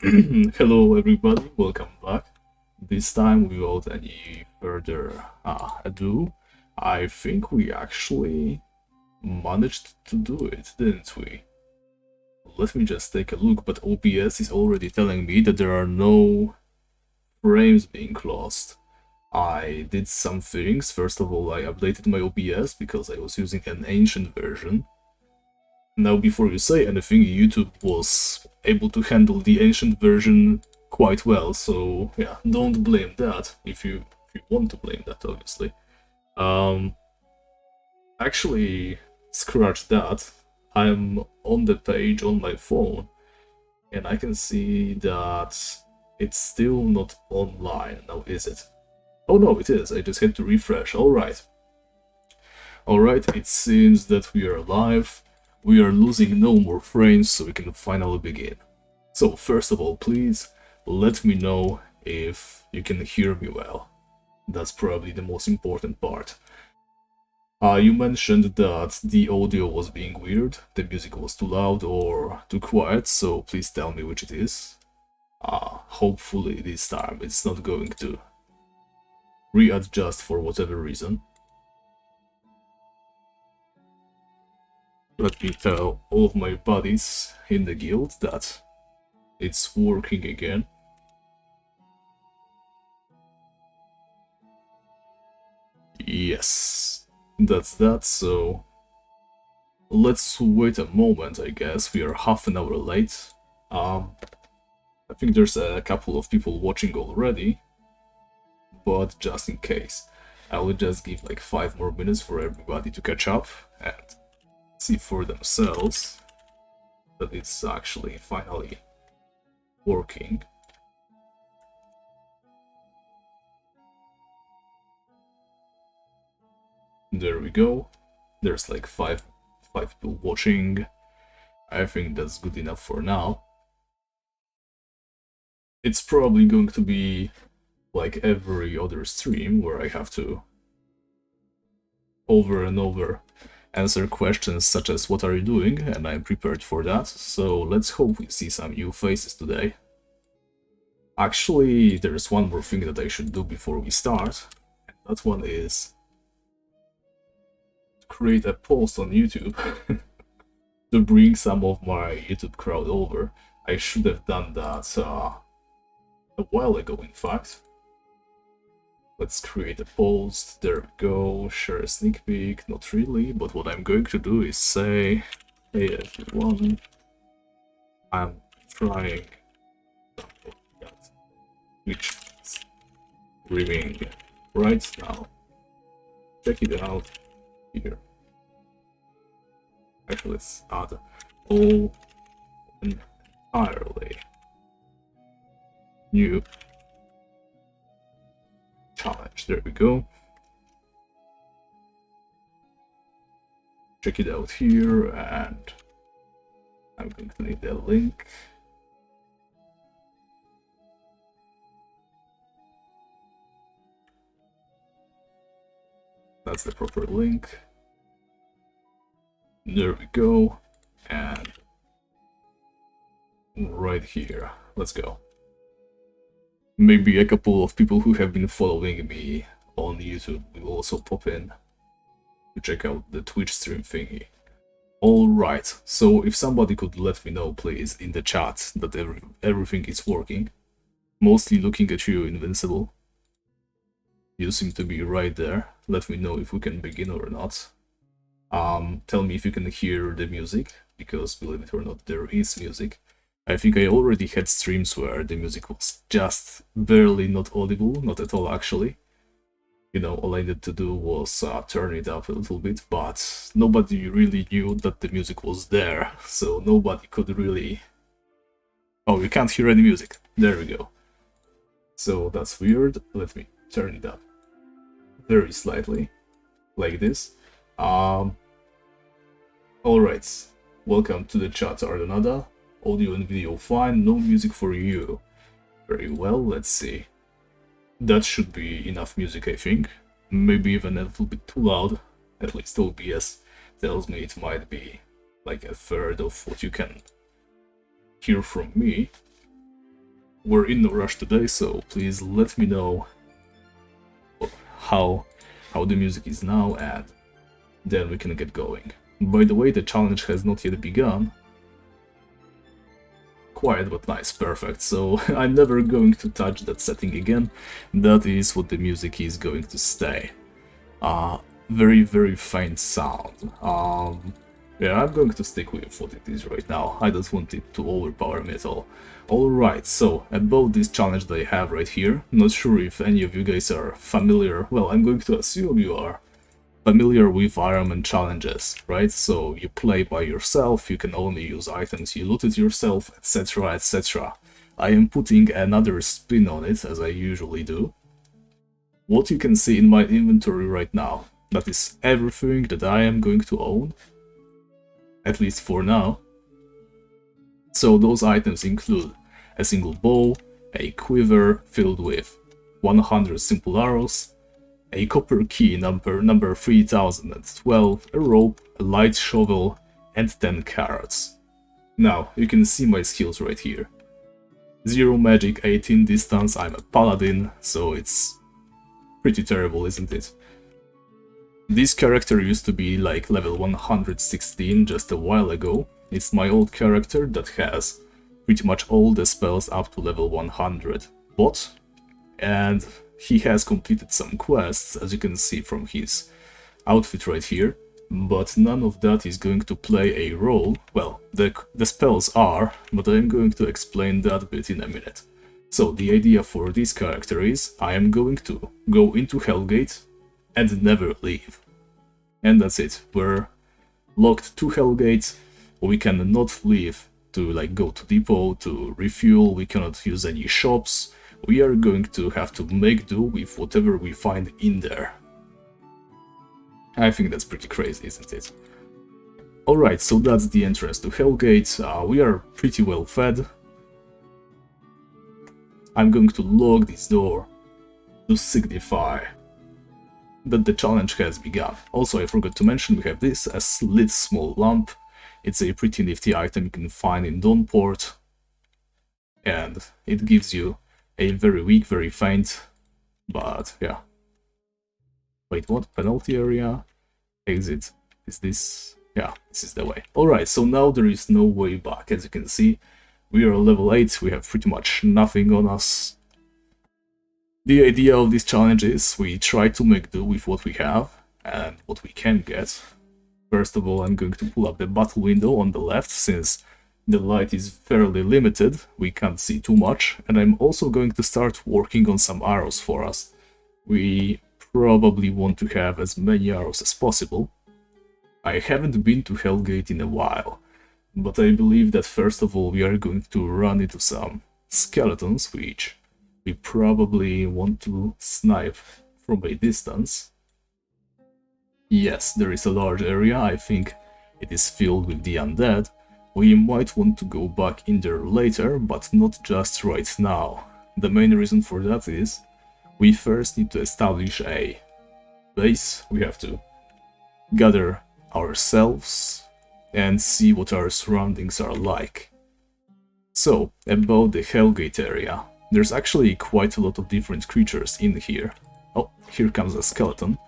Hello everybody, welcome back. This time without any further ado, I think we actually managed to do it, didn't we? Let me just take a look, but OBS is already telling me that there are no frames being lost. I did some things. First of all, I updated my OBS because I was using an ancient version. Now, before you say anything, YouTube was able to handle the ancient version quite well, so yeah, don't blame that if you want to blame that, obviously. Um, Actually, scratch that. I'm on the page on my phone, and I can see that it's still not online. Now, is it? Oh no, it is. I just had to refresh. Alright, it seems that we are live. We are losing no more frames, so we can finally begin. So first of all, please let me know if you can hear me well. That's probably the most important part. You mentioned that the audio was being weird, the music was too loud or too quiet, so please tell me which it is. Hopefully this time it's not going to readjust for whatever reason. Let me tell all of my buddies in the guild that it's working again. Yes, that's that, so let's wait a moment, I guess. We are half an hour late. I think there's a couple of people watching already, but just in case, I will just give like 5 more minutes for everybody to catch up and see for themselves that it's actually finally working. There we go. There's like five people watching. I think that's good enough for now. It's probably going to be like every other stream where I have to over and over answer questions such as what are you doing, and I'm prepared for that. So let's hope we see some new faces today. Actually, there's one more thing that I should do before we start, and that one is create a post on YouTube to bring some of my YouTube crowd over. I should have done that a while ago, in fact. Let's create a post. There we go. Share a sneak peek. Not really, but what I'm going to do is say, hey everyone, I'm trying Twitch streaming right now. Check it out here. Actually, let's add all entirely new challenge. There we go. Check it out here, and I'm going to need a link. That's the proper link. There we go. And right here. Let's go. Maybe a couple of people who have been following me on YouTube will also pop in to check out the Twitch stream thingy. Alright, so if somebody could let me know, please, in the chat that everything is working. Mostly looking at you, Invincible. You seem to be right there. Let me know if we can begin or not. Tell me if you can hear the music, because believe it or not, there is music. I think I already had streams where the music was just barely not audible, not at all actually. You know, all I needed to do was turn it up a little bit, but nobody really knew that the music was there, so nobody could really... Oh, you can't hear any music. There we go. So that's weird. Let me turn it up very slightly, like this. Alright, welcome to the chat, Ardanada. Audio and video fine, no music for you. Very well, let's see. That should be enough music, I think. Maybe even a little bit too loud. At least OBS tells me it might be like a third of what you can hear from me. We're in no rush today, so please let me know how the music is now, and then we can get going. By the way, the challenge has not yet begun. Quiet but nice, perfect. So I'm never going to touch that setting again. That is what the music is going to stay. Very, very faint sound. Yeah, I'm going to stick with what it is right now. I don't want it to overpower me at all. Alright, so about this challenge that I have right here, not sure if any of you guys are familiar, well, I'm going to assume you are familiar with Ironman challenges, right? So you play by yourself, you can only use items you looted yourself, etc, etc. I am putting another spin on it, as I usually do. What you can see in my inventory right now, that is everything that I am going to own, at least for now. So those items include a single bow, a quiver filled with 100 simple arrows, a copper key number 3012, a rope, a light shovel, and 10 carrots. Now, you can see my skills right here. 0 magic, 18 distance, I'm a paladin, so it's pretty terrible, isn't it? This character used to be like level 116 just a while ago. It's my old character that has pretty much all the spells up to level 100 bot, and he has completed some quests, as you can see from his outfit right here, but none of that is going to play a role. Well, the spells are, but I'm going to explain that bit in a minute. So the idea for this character is I am going to go into Hellgate and never leave. And that's it. We're locked to Hellgate. We cannot leave to like go to depot to refuel. We cannot use any shops. We are going to have to make do with whatever we find in there. I think that's pretty crazy, isn't it? Alright, so that's the entrance to Hellgate. We are pretty well fed. I'm going to lock this door to signify that the challenge has begun. Also, I forgot to mention we have this, a lit small lamp. It's a pretty nifty item you can find in Dawnport, and it gives you a very weak, very faint, but yeah. Wait, what? Penalty area? Exit. Is this? Yeah, this is the way. Alright, so now there is no way back. As you can see, we are level 8, we have pretty much nothing on us. The idea of this challenge is we try to make do with what we have and what we can get. First of all, I'm going to pull up the battle window on the left, since the light is fairly limited, we can't see too much, and I'm also going to start working on some arrows for us. We probably want to have as many arrows as possible. I haven't been to Hellgate in a while, but I believe that first of all we are going to run into some skeletons, which we probably want to snipe from a distance. Yes, there is a large area, I think it is filled with the undead. We might want to go back in there later, but not just right now. The main reason for that is we first need to establish a base. We have to gather ourselves and see what our surroundings are like. So, about the Hellgate area, there's actually quite a lot of different creatures in here. Oh, here comes a skeleton.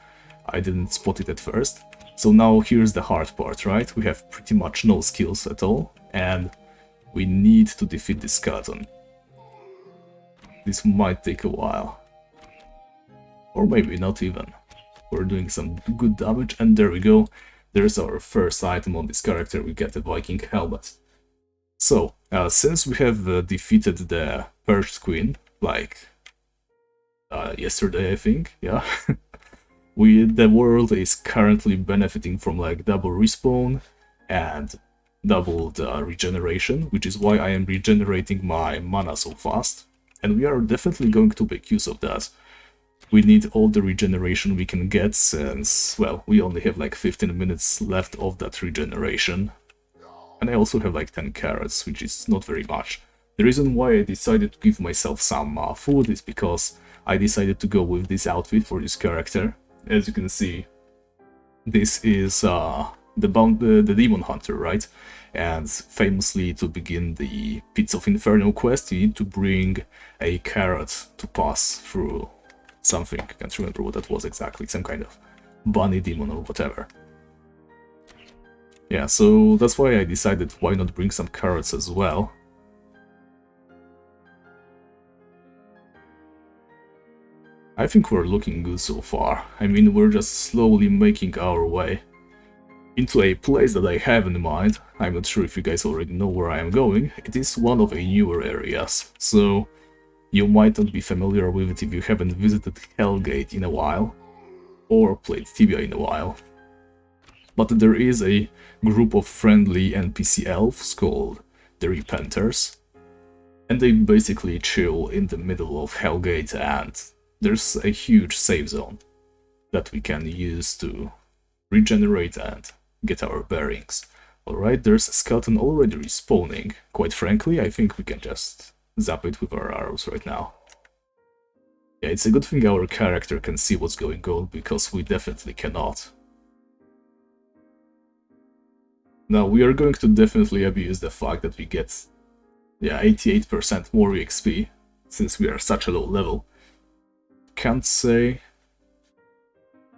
I didn't spot it at first. So now here's the hard part, right? We have pretty much no skills at all, and we need to defeat this skeleton. This might take a while. Or maybe not even. We're doing some good damage, and there we go. There's our first item on this character, we get a Viking helmet. So, since we have defeated the Perched Queen, like yesterday I think, yeah, the world is currently benefiting from like double respawn and doubled regeneration, which is why I am regenerating my mana so fast, and we are definitely going to make use of that. We need all the regeneration we can get, since, well, we only have like 15 minutes left of that regeneration. And I also have like 10 carrots, which is not very much. The reason why I decided to give myself some food is because I decided to go with this outfit for this character. As you can see, this is the demon hunter, right? And famously, to begin the Pits of Inferno quest, you need to bring a carrot to pass through something. I can't remember what that was exactly, some kind of bunny demon or whatever. Yeah, so that's why I decided why not bring some carrots as well. I think we're looking good so far. I mean, we're just slowly making our way into a place that I have in mind. I'm not sure if you guys already know where I am going. It is one of the newer areas, so you might not be familiar with it if you haven't visited Hellgate in a while, or played Tibia in a while. But there is a group of friendly NPC elves called the Repenters, and they basically chill in the middle of Hellgate, and there's a huge save zone that we can use to regenerate and get our bearings. Alright, there's a skeleton already respawning. Quite frankly, I think we can just zap it with our arrows right now. Yeah, it's a good thing our character can see what's going on, because we definitely cannot. Now, we are going to definitely abuse the fact that we get 88% more EXP, since we are such a low level. Can't say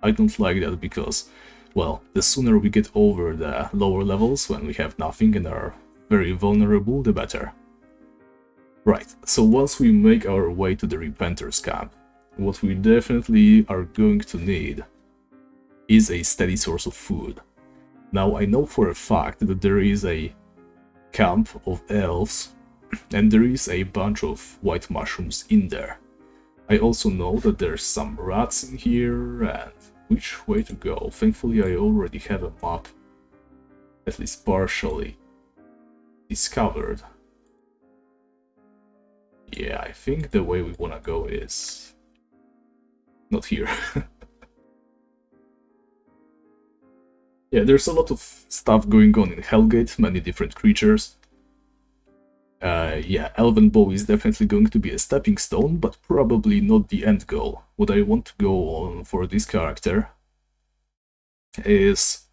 I don't like that, because, well, the sooner we get over the lower levels when we have nothing and are very vulnerable, the better. Right, so once we make our way to the Repenters camp, what we definitely are going to need is a steady source of food. Now, I know for a fact that there is a camp of elves, and there is a bunch of white mushrooms in there. I also know that there's some rats in here, and which way to go. Thankfully, I already have a map, at least partially, discovered. Yeah, I think the way we wanna go is not here. Yeah, there's a lot of stuff going on in Hellgate, many different creatures. Yeah, Elven Bow is definitely going to be a stepping stone, but probably not the end goal. What I want to go on for this character is,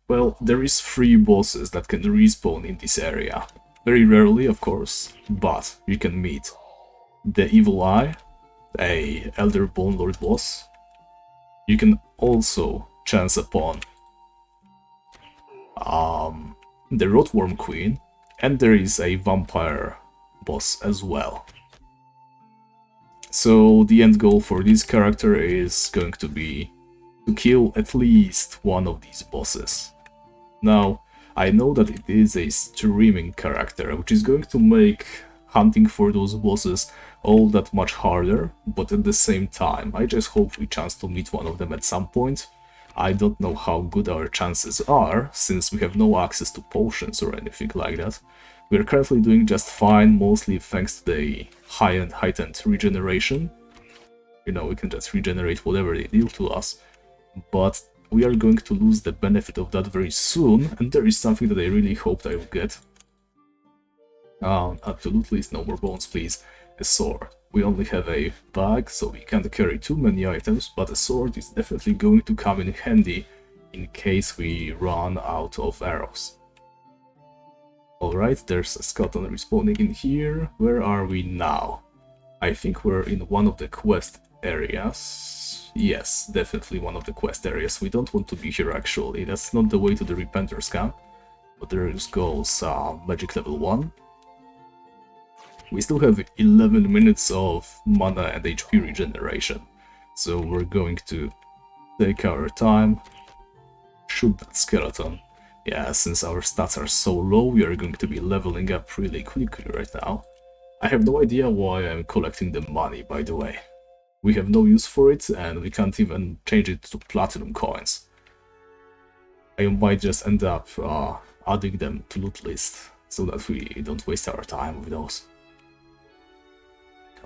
well, there is 3 bosses that can respawn in this area. Very rarely, of course, but you can meet the Evil Eye, a Elder Bone Lord boss. You can also chance upon the Rotworm Queen, and there is a vampire boss as well. So the end goal for this character is going to be to kill at least one of these bosses. Now, I know that it is a streaming character, which is going to make hunting for those bosses all that much harder, but at the same time, I just hope we chance to meet one of them at some point. I don't know how good our chances are, since we have no access to potions or anything like that. We're currently doing just fine, mostly thanks to the high-end heightened regeneration. You know, we can just regenerate whatever they deal to us. But we are going to lose the benefit of that very soon, and there is something that I really hoped I would get. Absolutely, no more bones, please. A sword. We only have a bag, so we can't carry too many items, but a sword is definitely going to come in handy in case we run out of arrows. Alright, there's a skeleton respawning in here. Where are we now? I think we're in one of the quest areas. Yes, definitely one of the quest areas. We don't want to be here actually. That's not the way to the Repenters camp. But there goes magic level 1. We still have 11 minutes of mana and HP regeneration, so we're going to take our time, shoot that skeleton. Yeah, since our stats are so low, we are going to be leveling up really quickly right now. I have no idea why I'm collecting the money, by the way. We have no use for it, and we can't even change it to platinum coins. I might just end up adding them to loot list, so that we don't waste our time with those.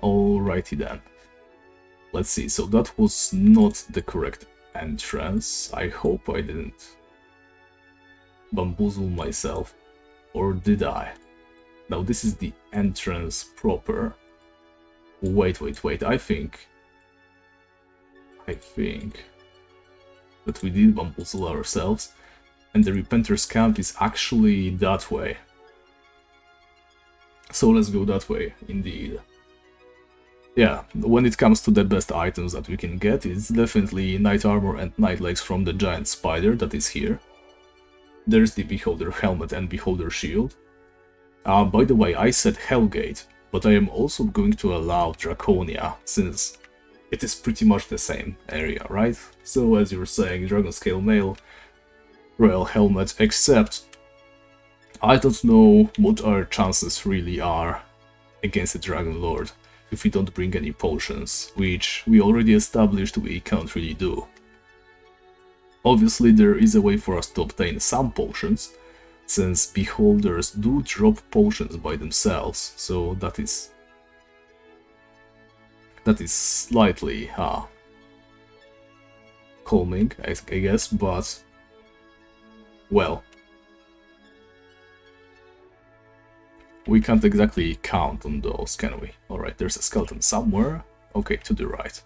Alrighty then. Let's see, so that was not the correct entrance. I hope I didn't bamboozle myself. Or did I? Now this is the entrance proper. Wait, I think that we did bamboozle ourselves. And the Repenter's camp is actually that way. So let's go that way, indeed. Yeah, when it comes to the best items that we can get, it's definitely Knight Armor and Knight Legs from the Giant Spider that is here. There's the Beholder Helmet and Beholder Shield. By the way, I said Hellgate, but I am also going to allow Draconia, since it is pretty much the same area, right? So as you were saying, Dragon Scale Mail, Royal Helmet, except I don't know what our chances really are against a Dragon Lord if we don't bring any potions, which we already established we can't really do. Obviously there is a way for us to obtain some potions, since beholders do drop potions by themselves, so that is slightly calming, I guess, but well, we can't exactly count on those, can we? Alright, there's a skeleton somewhere. Okay, to the right.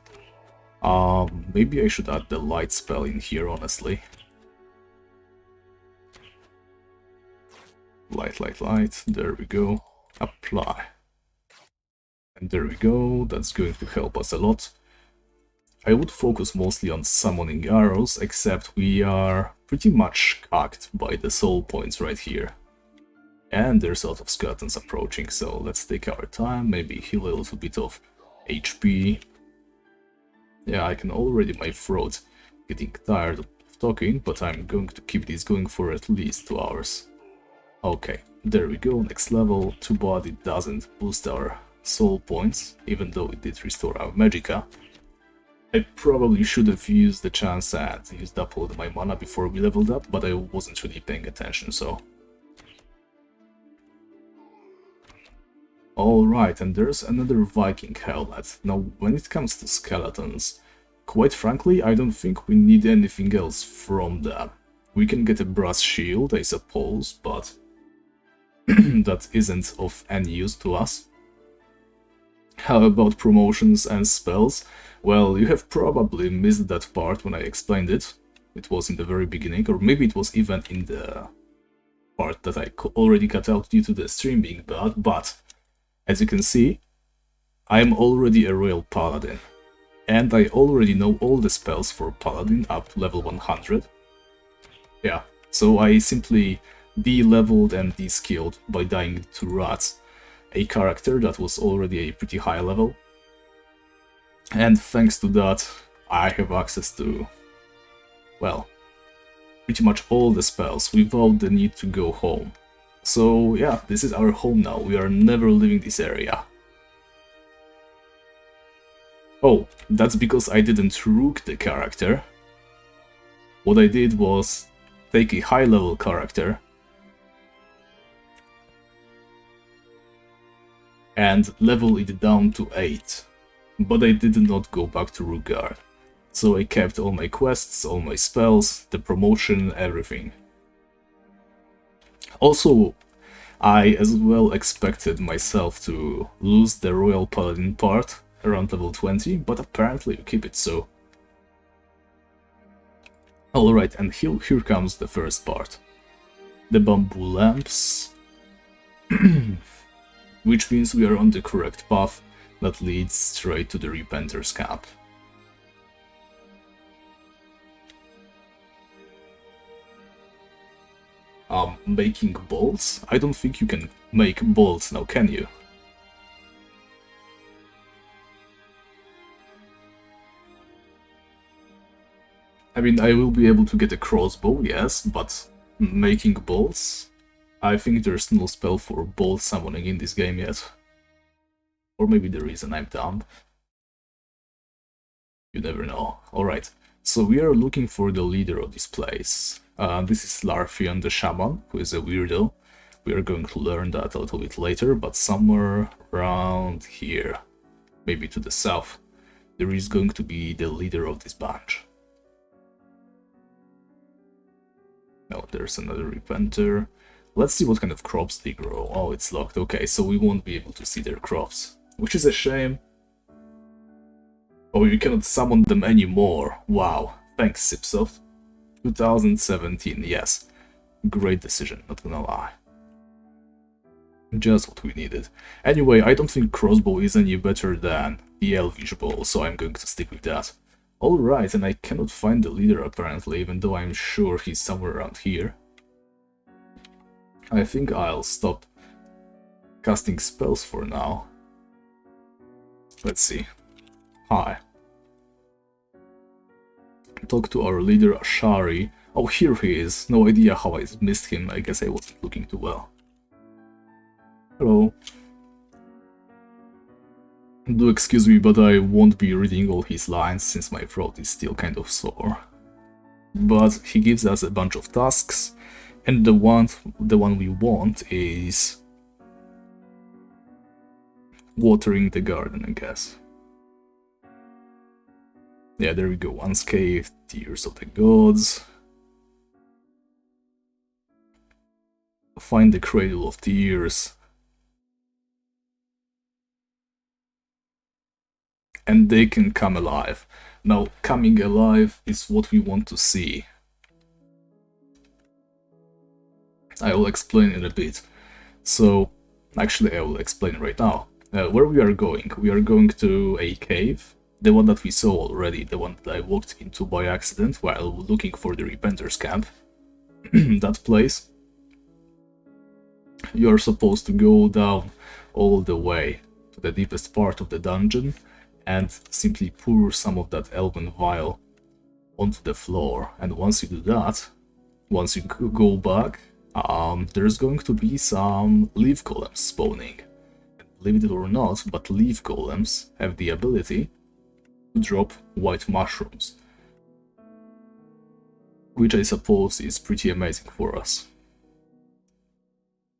Maybe I should add the light spell in here, honestly. Light, light, light. There we go. Apply. And there we go. That's going to help us a lot. I would focus mostly on summoning arrows, except we are pretty much capped by the soul points right here. And there's a lot of skeletons approaching, so let's take our time, maybe heal a little bit of HP. Yeah, I can already, my throat getting tired of talking, but I'm going to keep this going for at least 2 hours. Okay, there we go, next level. Too bad it doesn't boost our soul points, even though it did restore our magicka. I probably should have used the chance and used up all of my mana before we leveled up, but I wasn't really paying attention, so... Alright, and there's another Viking helmet. Now, when it comes to skeletons, quite frankly, I don't think we need anything else from them. We can get a brass shield, I suppose, but that isn't of any use to us. How about promotions and spells? Well, you have probably missed that part when I explained it. It was in the very beginning, or maybe it was even in the part that I already cut out due to the stream being bad, but... as you can see, I'm already a Royal Paladin, and I already know all the spells for Paladin up to level 100. Yeah, so I simply de-leveled and de-skilled by dying to rats, a character that was already a pretty high level. And thanks to that, I have access to, well, pretty much all the spells without the need to go home. So yeah, this is our home now, we are never leaving this area. Oh, that's because I didn't rook the character. What I did was take a high level character and level it down to 8. But I did not go back to rook guard. So I kept all my quests, all my spells, the promotion, everything. Also, I as well expected myself to lose the Royal Paladin part around level 20, but apparently you keep it so. Alright, and here comes the first part. The bamboo lamps, which means we are on the correct path that leads straight to the Repenter's camp. Making bolts? I don't think you can make bolts now, can you? I mean, I will be able to get a crossbow, yes, but making bolts? I think there's no spell for bolt summoning in this game yet. Or maybe there is and I'm dumb. You never know. Alright, so we are looking for the leader of this place. This is Larfion the Shaman, who is a weirdo. We are going to learn that a little bit later, but somewhere around here, maybe to the south, there is going to be the leader of this bunch. Now there's another Repenter. Let's see what kind of crops they grow. Oh, it's locked. Okay, so we won't be able to see their crops, which is a shame. Oh, you cannot summon them anymore. Wow, thanks Sipsoft. 2017, yes. Great decision, not gonna lie. Just what we needed. Anyway, I don't think crossbow is any better than the elvish bow, so I'm going to stick with that. Alright, and I cannot find the leader apparently, even though I'm sure he's somewhere around here. I think I'll stop casting spells for now. Let's see. Hi. Talk to our leader Ashari. Oh, here he is. No idea how I missed him. I guess I wasn't looking too well. Hello. Do excuse me, but I won't be reading all his lines since my throat is still kind of sore. But he gives us a bunch of tasks, and the one we want is watering the garden, I guess. Yeah, there we go. Unscathed, Tears of the Gods. Find the Cradle of Tears. And they can come alive. Now, coming alive is what we want to see. I will explain in a bit. So, actually I will explain right now. Where we are going to a cave. The one that we saw already, the one that I walked into by accident while looking for the Repenters camp. That place. You are supposed to go down all the way to the deepest part of the dungeon and simply pour some of that elven vial onto the floor. And once you do that, once you go back, there's going to be some leaf golems spawning. Believe it or not, but leaf golems have the ability to drop white mushrooms, which I suppose is pretty amazing for us.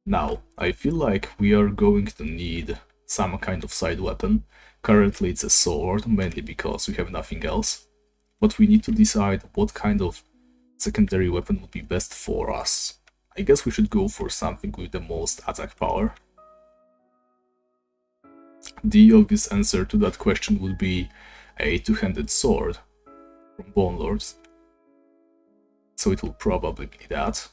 Now, I feel like we are going to need some kind of side weapon. Currently it's a sword, mainly because we have nothing else. But we need to decide what kind of secondary weapon would be best for us. I guess we should go for something with the most attack power. The obvious answer to that question would be a two-handed sword from Bone Lords. So it will probably be that.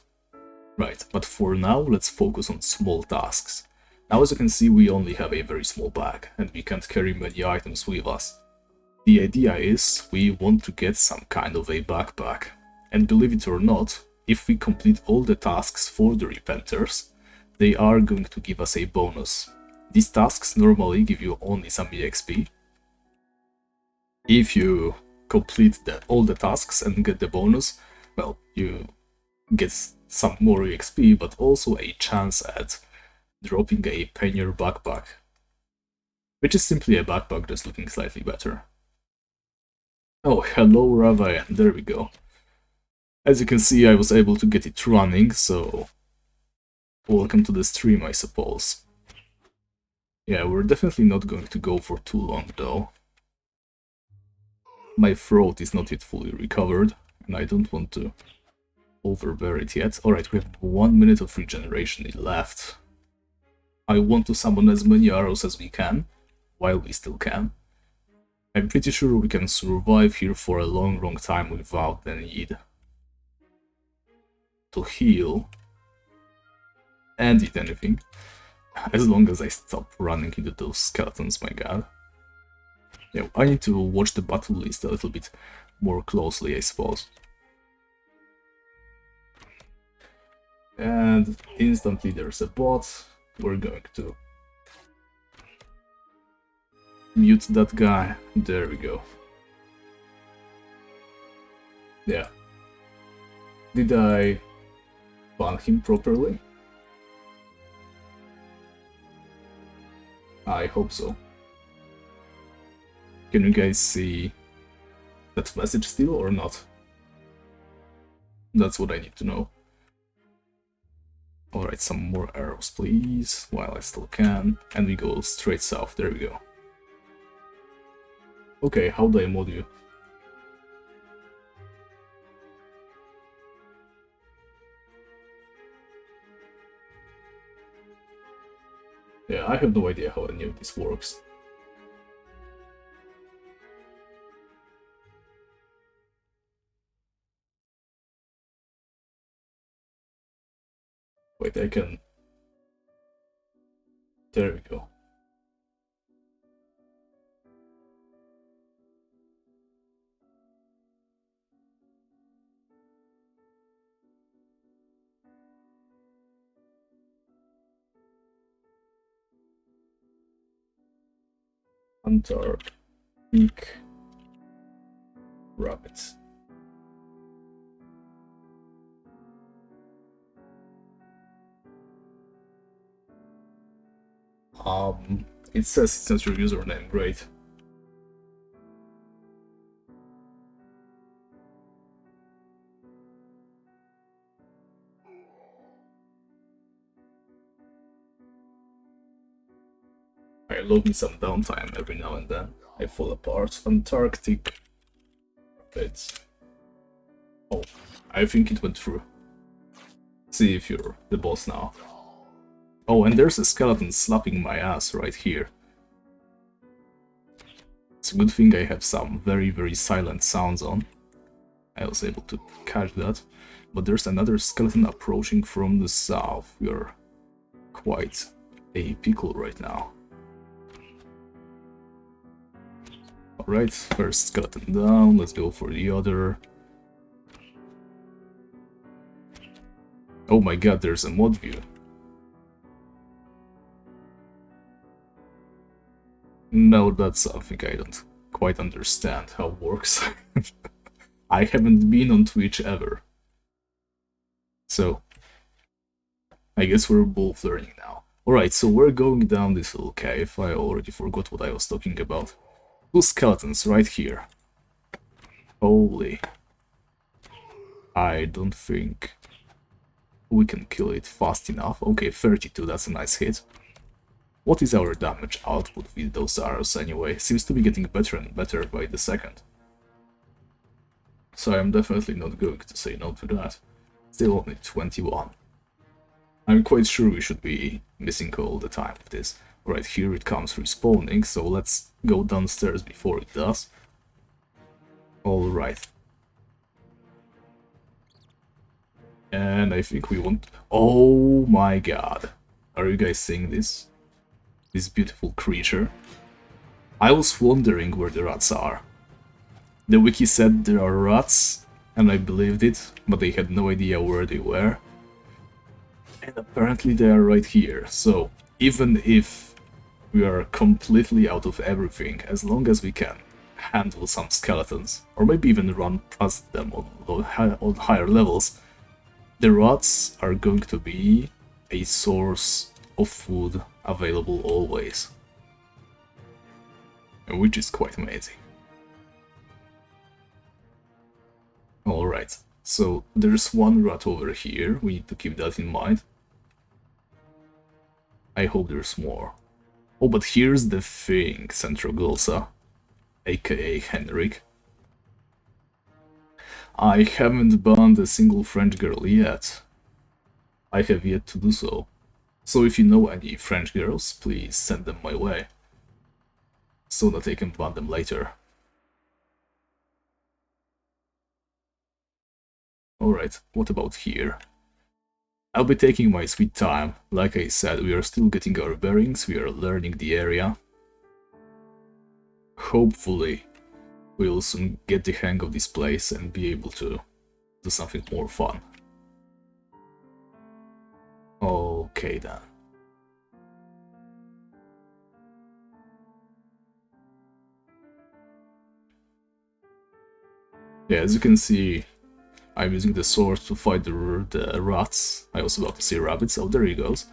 Right, but for now, let's focus on small tasks. Now, as you can see, we only have a very small bag, and we can't carry many items with us. The idea is, we want to get some kind of a backpack. And believe it or not, if we complete all the tasks for the Repenters, they are going to give us a bonus. These tasks normally give you only some EXP. If you complete all the tasks and get the bonus, well, you get some more EXP, but also a chance at dropping a Pioneer backpack, which is simply a backpack just looking slightly better. Oh, hello Ravayan, there we go. As you can see, I was able to get it running, so welcome to the stream, I suppose. Yeah, we're definitely not going to go for too long though. My throat is not yet fully recovered, and I don't want to overbear it yet. Alright, we have 1 minute of regeneration left. I want to summon as many arrows as we can, while we still can. I'm pretty sure we can survive here for a long time without the need to heal and eat anything. As long as I stop running into those skeletons, my god. Yeah, I need to watch the battle list a little bit more closely, I suppose. And instantly there's a bot. We're going to mute that guy. There we go. Yeah. Did I ban him properly? I hope so. Can you guys see that message still or not? That's what I need to know. Alright, some more arrows please, while I still can. And we go straight south, there we go. Okay, how do I mod you? Yeah, I have no idea how any of this works. Wait, I can... There we go. Antarctic rabbits. It says it's not your username, great. I love me some downtime every now and then. I fall apart. Antarctic rabbits. Oh, I think it went through. See if you're the boss now. Oh, and there's a skeleton slapping my ass right here. It's a good thing I have some very, very silent sounds on. I was able to catch that. But there's another skeleton approaching from the south. We're quite a pickle right now. Alright, first skeleton down. Let's go for the other. Oh my god, there's a mod view. No, that's something I don't quite understand how it works. I haven't been on Twitch ever. So, I guess we're both learning now. Alright, so we're going down this little cave. I already forgot what I was talking about. Two skeletons right here. Holy. I don't think we can kill it fast enough. Okay, 32, that's a nice hit. What is our damage output with those arrows anyway? Seems to be getting better and better by the second. So I'm definitely not going to say no to that. Still only 21. I'm quite sure we should be missing all the time with this. Right here it comes respawning, so let's go downstairs before it does. Alright. And I think we want... Oh my god. Are you guys seeing this? This beautiful creature. I was wondering where the rats are. The wiki said there are rats, and I believed it, but they had no idea where they were. And apparently they are right here, so even if we are completely out of everything, as long as we can handle some skeletons, or maybe even run past them on higher levels, the rats are going to be a source of food available always, which is quite amazing. Alright, so there's one rat over here, we need to keep that in mind. I hope there's more. Oh, but here's the thing, Centrogulsa, aka Henrik. I haven't banned a single French girl yet. I have yet to do so. So if you know any French girls, please send them my way, so that I can ban them later. Alright, what about here? I'll be taking my sweet time. Like I said, we are still getting our bearings, we are learning the area. Hopefully, we'll soon get the hang of this place and be able to do something more fun. Okay then. Yeah, as you can see, I'm using the sword to fight the rats. I was about to say rabbits, oh there he goes.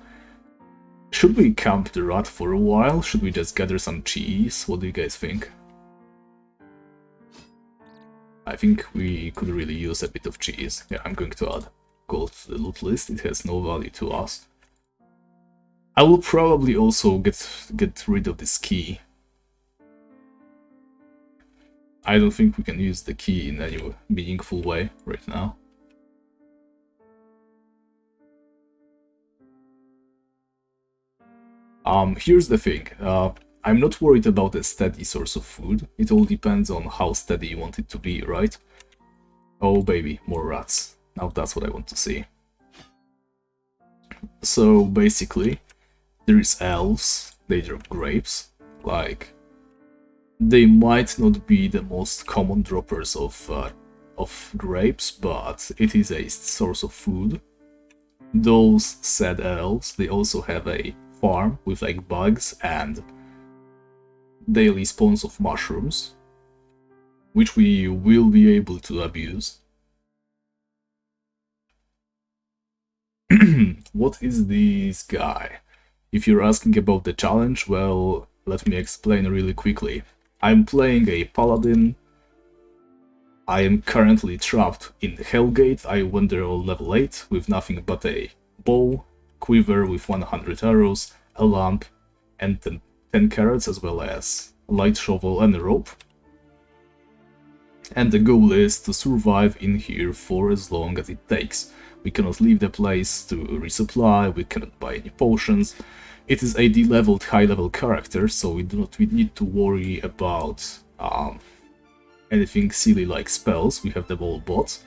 Should we camp the rat for a while? Should we just gather some cheese? What do you guys think? I think we could really use a bit of cheese. Yeah, I'm going to add gold to the loot list, it has no value to us. I will probably also get rid of this key. I don't think we can use the key in any meaningful way right now. Here's the thing. I'm not worried about a steady source of food. It all depends on how steady you want it to be, right? Oh baby, more rats. Now that's what I want to see. So basically, there is elves, they drop grapes, like, they might not be the most common droppers of grapes, but it is a source of food. Those said elves, they also have a farm with like bugs and daily spawns of mushrooms, which we will be able to abuse. What is this guy? If you're asking about the challenge, well, let me explain really quickly. I'm playing a paladin. I am currently trapped in Hellgate. I went there on level 8 with nothing but a bow, quiver with 100 arrows, a lamp, and 10 carrots, as well as a light shovel and a rope. And the goal is to survive in here for as long as it takes. We cannot leave the place to resupply, we cannot buy any potions. It is a D-leveled high-level character, so we do not need to worry about anything silly like spells. We have them all bought.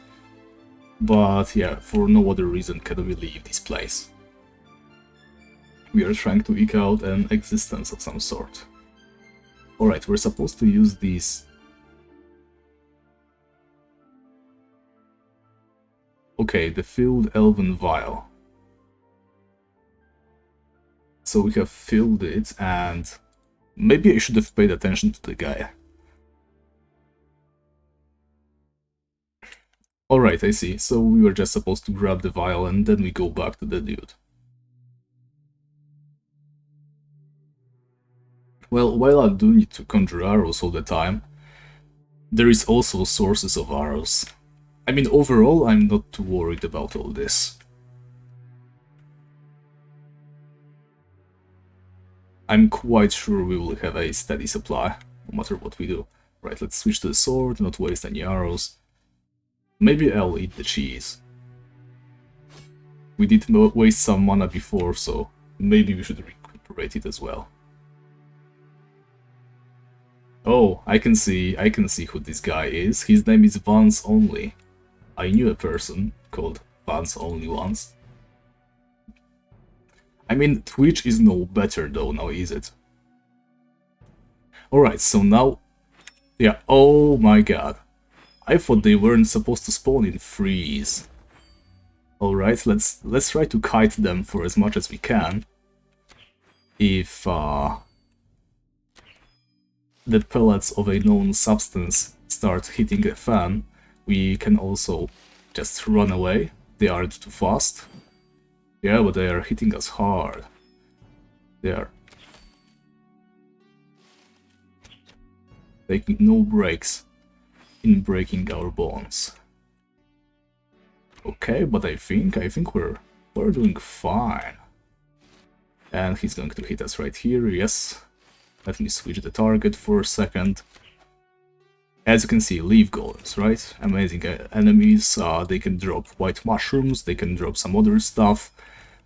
But yeah, for no other reason can we leave this place. We are trying to eke out an existence of some sort. Alright, we're supposed to use these. Okay, the filled elven vial. So we have filled it, and maybe I should have paid attention to the guy. Alright, I see. So we were just supposed to grab the vial and then we go back to the dude. Well, while I do need to conjure arrows all the time, there is also sources of arrows. I mean, overall, I'm not too worried about all this. I'm quite sure we will have a steady supply, no matter what we do. Right, let's switch to the sword, not waste any arrows. Maybe I'll eat the cheese. We did waste some mana before, so maybe we should recuperate it as well. Oh, I can see who this guy is. His name is Vance Only. I knew a person called Vance Only once. I mean, Twitch is no better though, now is it? Alright, so now... Yeah, oh my god. I thought they weren't supposed to spawn in freeze. Alright, let's try to kite them for as much as we can. If the pellets of a known substance start hitting a fan, we can also just run away. They aren't too fast. Yeah, but they are hitting us hard. They are taking no breaks in breaking our bonds. Okay, but I think we're doing fine. And he's going to hit us right here, yes. Let me switch the target for a second. As you can see, leaf golems, right? Amazing enemies. They can drop white mushrooms, they can drop some other stuff.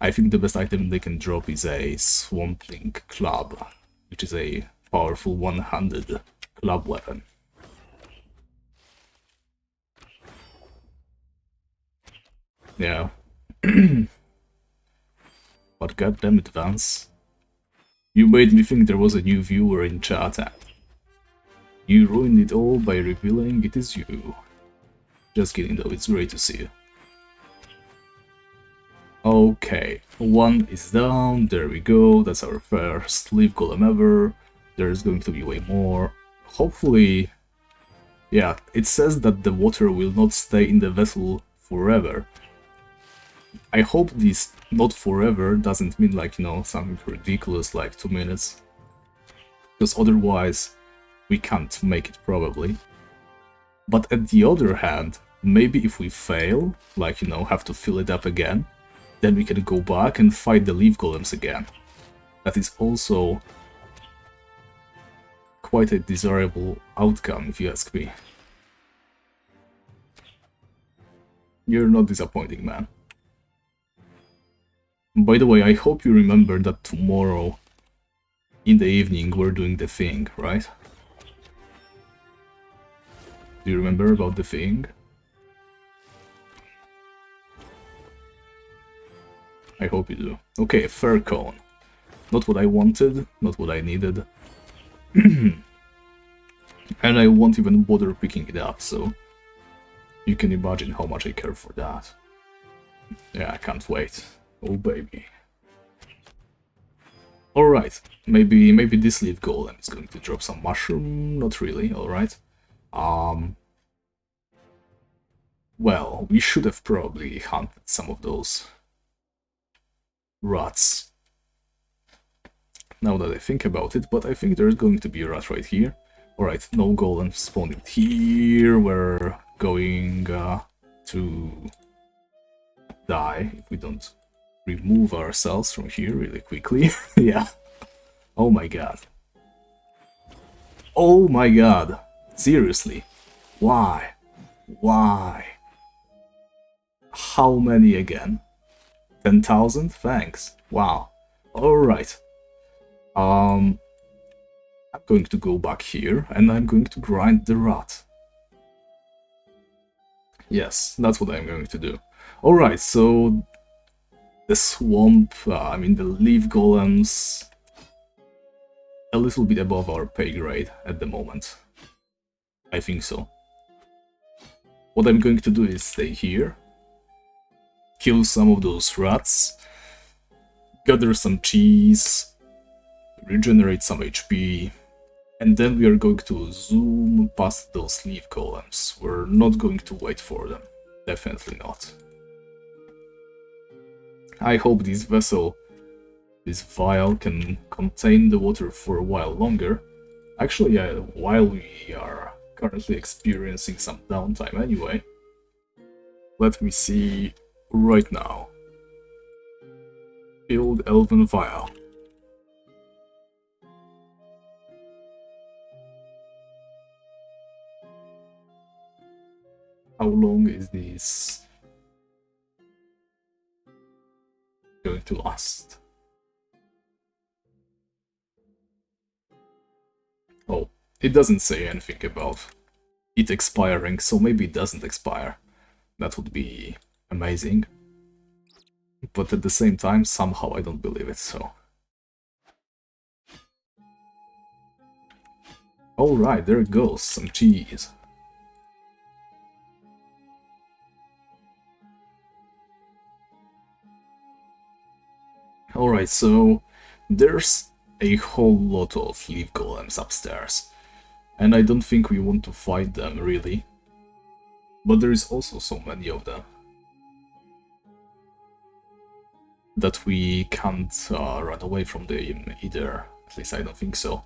I think the best item they can drop is a swampling club, which is a powerful one-handed club weapon. Yeah. But goddammit, Vance. You made me think there was a new viewer in chat, and you ruined it all by revealing it is you. Just kidding though, it's great to see you. Okay, one is down, there we go, that's our first leaf golem ever. There's going to be way more. Hopefully... Yeah, it says that the water will not stay in the vessel forever. I hope this not forever doesn't mean like, you know, something ridiculous like 2 minutes. Because otherwise, we can't make it probably. But at the other hand, maybe if we fail, like, you know, have to fill it up again, then we can go back and fight the leaf golems again. That is also quite a desirable outcome, if you ask me. You're not disappointing, man. By the way, I hope you remember that tomorrow in the evening we're doing the thing, right? Do you remember about the thing? I hope you do. Okay, fur cone. Not what I wanted, not what I needed. And I won't even bother picking it up, so you can imagine how much I care for that. Yeah, I can't wait. Oh baby. Alright, maybe this leaf golem is going to drop some mushroom. Not really, alright. Well, we should have probably hunted some of those rats. Now that I think about it, but I think there's going to be a rat right here. Alright, no golem spawning here. We're going to die if we don't remove ourselves from here really quickly. Yeah. Oh my god. Oh my god. Seriously. Why? Why? How many again? 10,000? Thanks. Wow. Alright. I'm going to go back here and I'm going to grind the rat. Yes, that's what I'm going to do. Alright, so the swamp, I mean the leaf golems, a little bit above our pay grade at the moment. I think so. What I'm going to do is stay here, kill some of those rats, gather some cheese, regenerate some HP, and then we are going to zoom past those leaf golems. We're not going to wait for them. Definitely not. I hope this vessel, this vial, can contain the water for a while longer. Actually, while we are currently experiencing some downtime anyway. Let me see right now. Filled Elven Vial. How long is this going to last? Oh, it doesn't say anything about it expiring, so maybe it doesn't expire. That would be amazing. But at the same time, somehow I don't believe it, so... Alright, there it goes, some cheese. Alright, so there's a whole lot of leaf golems upstairs. And I don't think we want to fight them, really. But there is also so many of them that we can't run away from them either. At least I don't think so.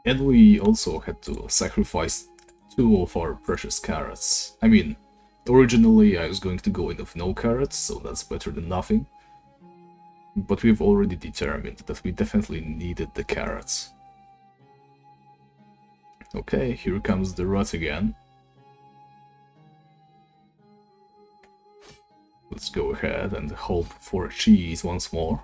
And we also had to sacrifice 2 of our precious carrots. I mean, originally I was going to go in with no carrots, so that's better than nothing. But we've already determined that we definitely needed the carrots. Okay, here comes the rat again. Let's go ahead and hope for a cheese once more.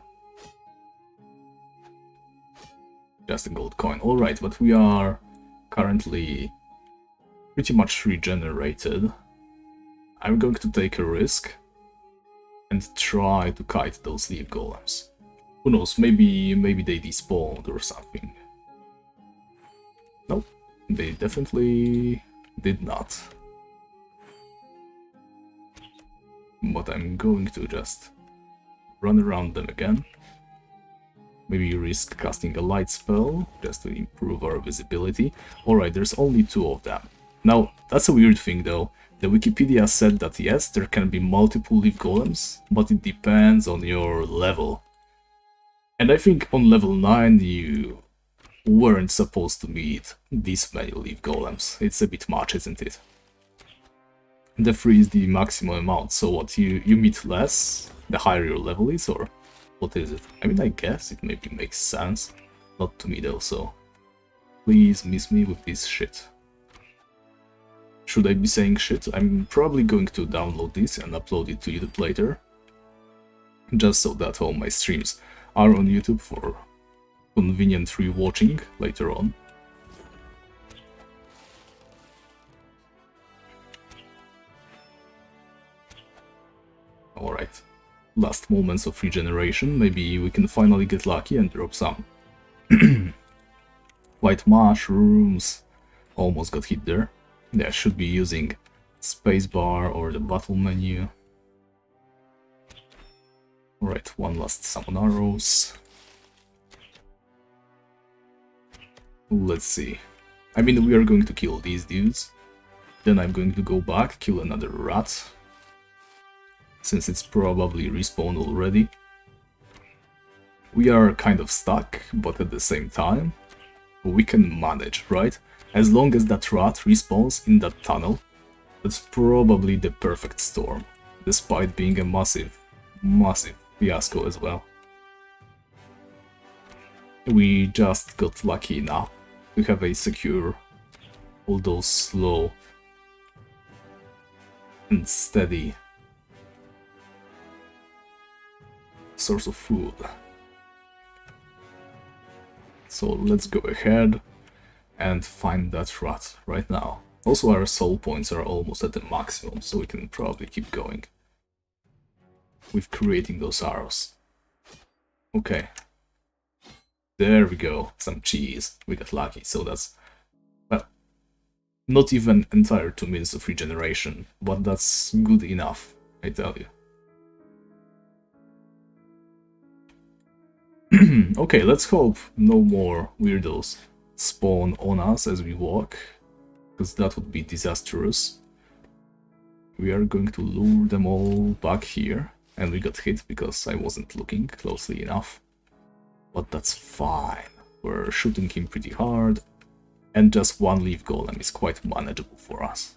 Just a gold coin. Alright, but we are currently pretty much regenerated. I'm going to take a risk and try to kite those leaf golems. Who knows, maybe they despawned or something. Nope, they definitely did not. But I'm going to just run around them again. Maybe risk casting a light spell, just to improve our visibility. Alright, there's only 2 of them. Now, that's a weird thing though. The Wikipedia said that yes, there can be multiple leaf golems, but it depends on your level. And I think on level 9 you weren't supposed to meet this many leaf golems. It's a bit much, isn't it? The 3 is the maximum amount, so what, you meet less the higher your level is, or what is it? I mean, I guess it maybe makes sense. Not to me though, so please miss me with this shit. Should I be saying shit? I'm probably going to download this and upload it to YouTube later. Just so that all my streams are on YouTube for convenient rewatching later on. Alright, last moments of regeneration. Maybe we can finally get lucky and drop some white mushrooms. Almost got hit there. Yeah, should be using spacebar or the battle menu. Alright, one last summon arrows. Let's see. I mean, we are going to kill these dudes. Then I'm going to go back, kill another rat. Since it's probably respawned already. We are kind of stuck, but at the same time, we can manage, right? As long as that rat respawns in that tunnel, that's probably the perfect storm, despite being a massive, massive fiasco as well. We just got lucky enough to have a secure, although slow and steady source of food. So let's go ahead and find that rat right now. Also, our soul points are almost at the maximum, so we can probably keep going with creating those arrows. Okay. There we go. Some cheese. We got lucky, so that's, well, not even entire 2 minutes of regeneration, but that's good enough, I tell you. Okay, let's hope no more weirdos spawn on us as we walk, because that would be disastrous. We are going to lure them all back here, and we got hit because I wasn't looking closely enough. But that's fine. We're shooting him pretty hard, and just one leaf golem is quite manageable for us.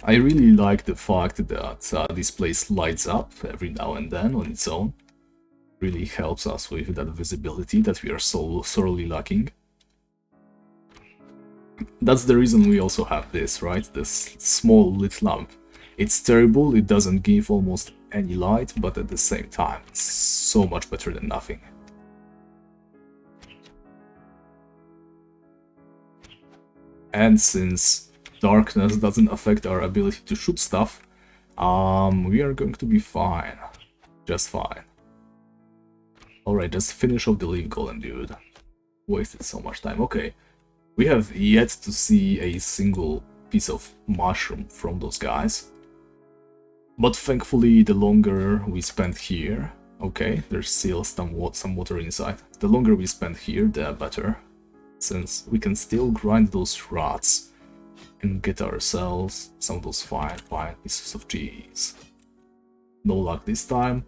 I really like the fact that this place lights up every now and then on its own. Really helps us with that visibility that we are so sorely lacking. That's the reason we also have this, right? This small lit lamp. It's terrible, it doesn't give almost any light, but at the same time, it's so much better than nothing. And since darkness doesn't affect our ability to shoot stuff, we are going to be fine. Just fine. Alright, just finish off the leaf golem, dude. Wasted so much time. Okay. We have yet to see a single piece of mushroom from those guys. But thankfully, the longer we spend here... Okay, there's still some water inside. The longer we spend here, the better. Since we can still grind those rats and get ourselves some of those fine pieces of cheese. No luck this time.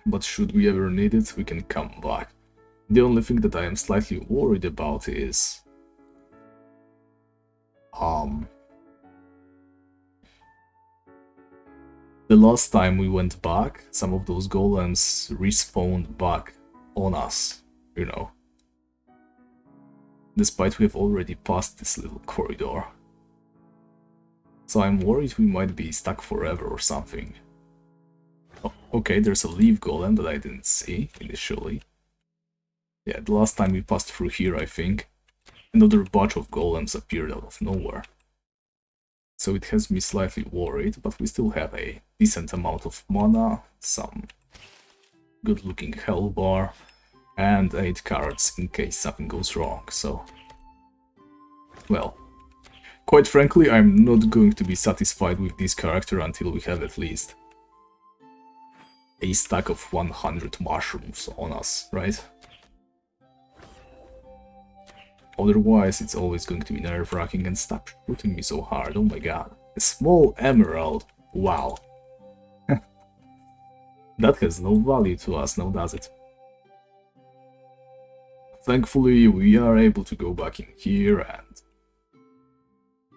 But should we ever need it, we can come back. The only thing that I am slightly worried about is... the last time we went back, some of those golems respawned back on us, you know. Despite we've already passed this little corridor. So I'm worried we might be stuck forever or something. Oh, okay, there's a leaf golem that I didn't see initially. Yeah, the last time we passed through here, I think, another batch of golems appeared out of nowhere. So it has me slightly worried, but we still have a decent amount of mana, some good-looking hell bar, and 8 cards in case something goes wrong, so... Well, quite frankly, I'm not going to be satisfied with this character until we have at least a stack of 100 mushrooms on us, right? Otherwise, it's always going to be nerve-wracking, and stop shooting me so hard, oh my god. A small emerald, wow. That has no value to us now, does it? Thankfully, we are able to go back in here and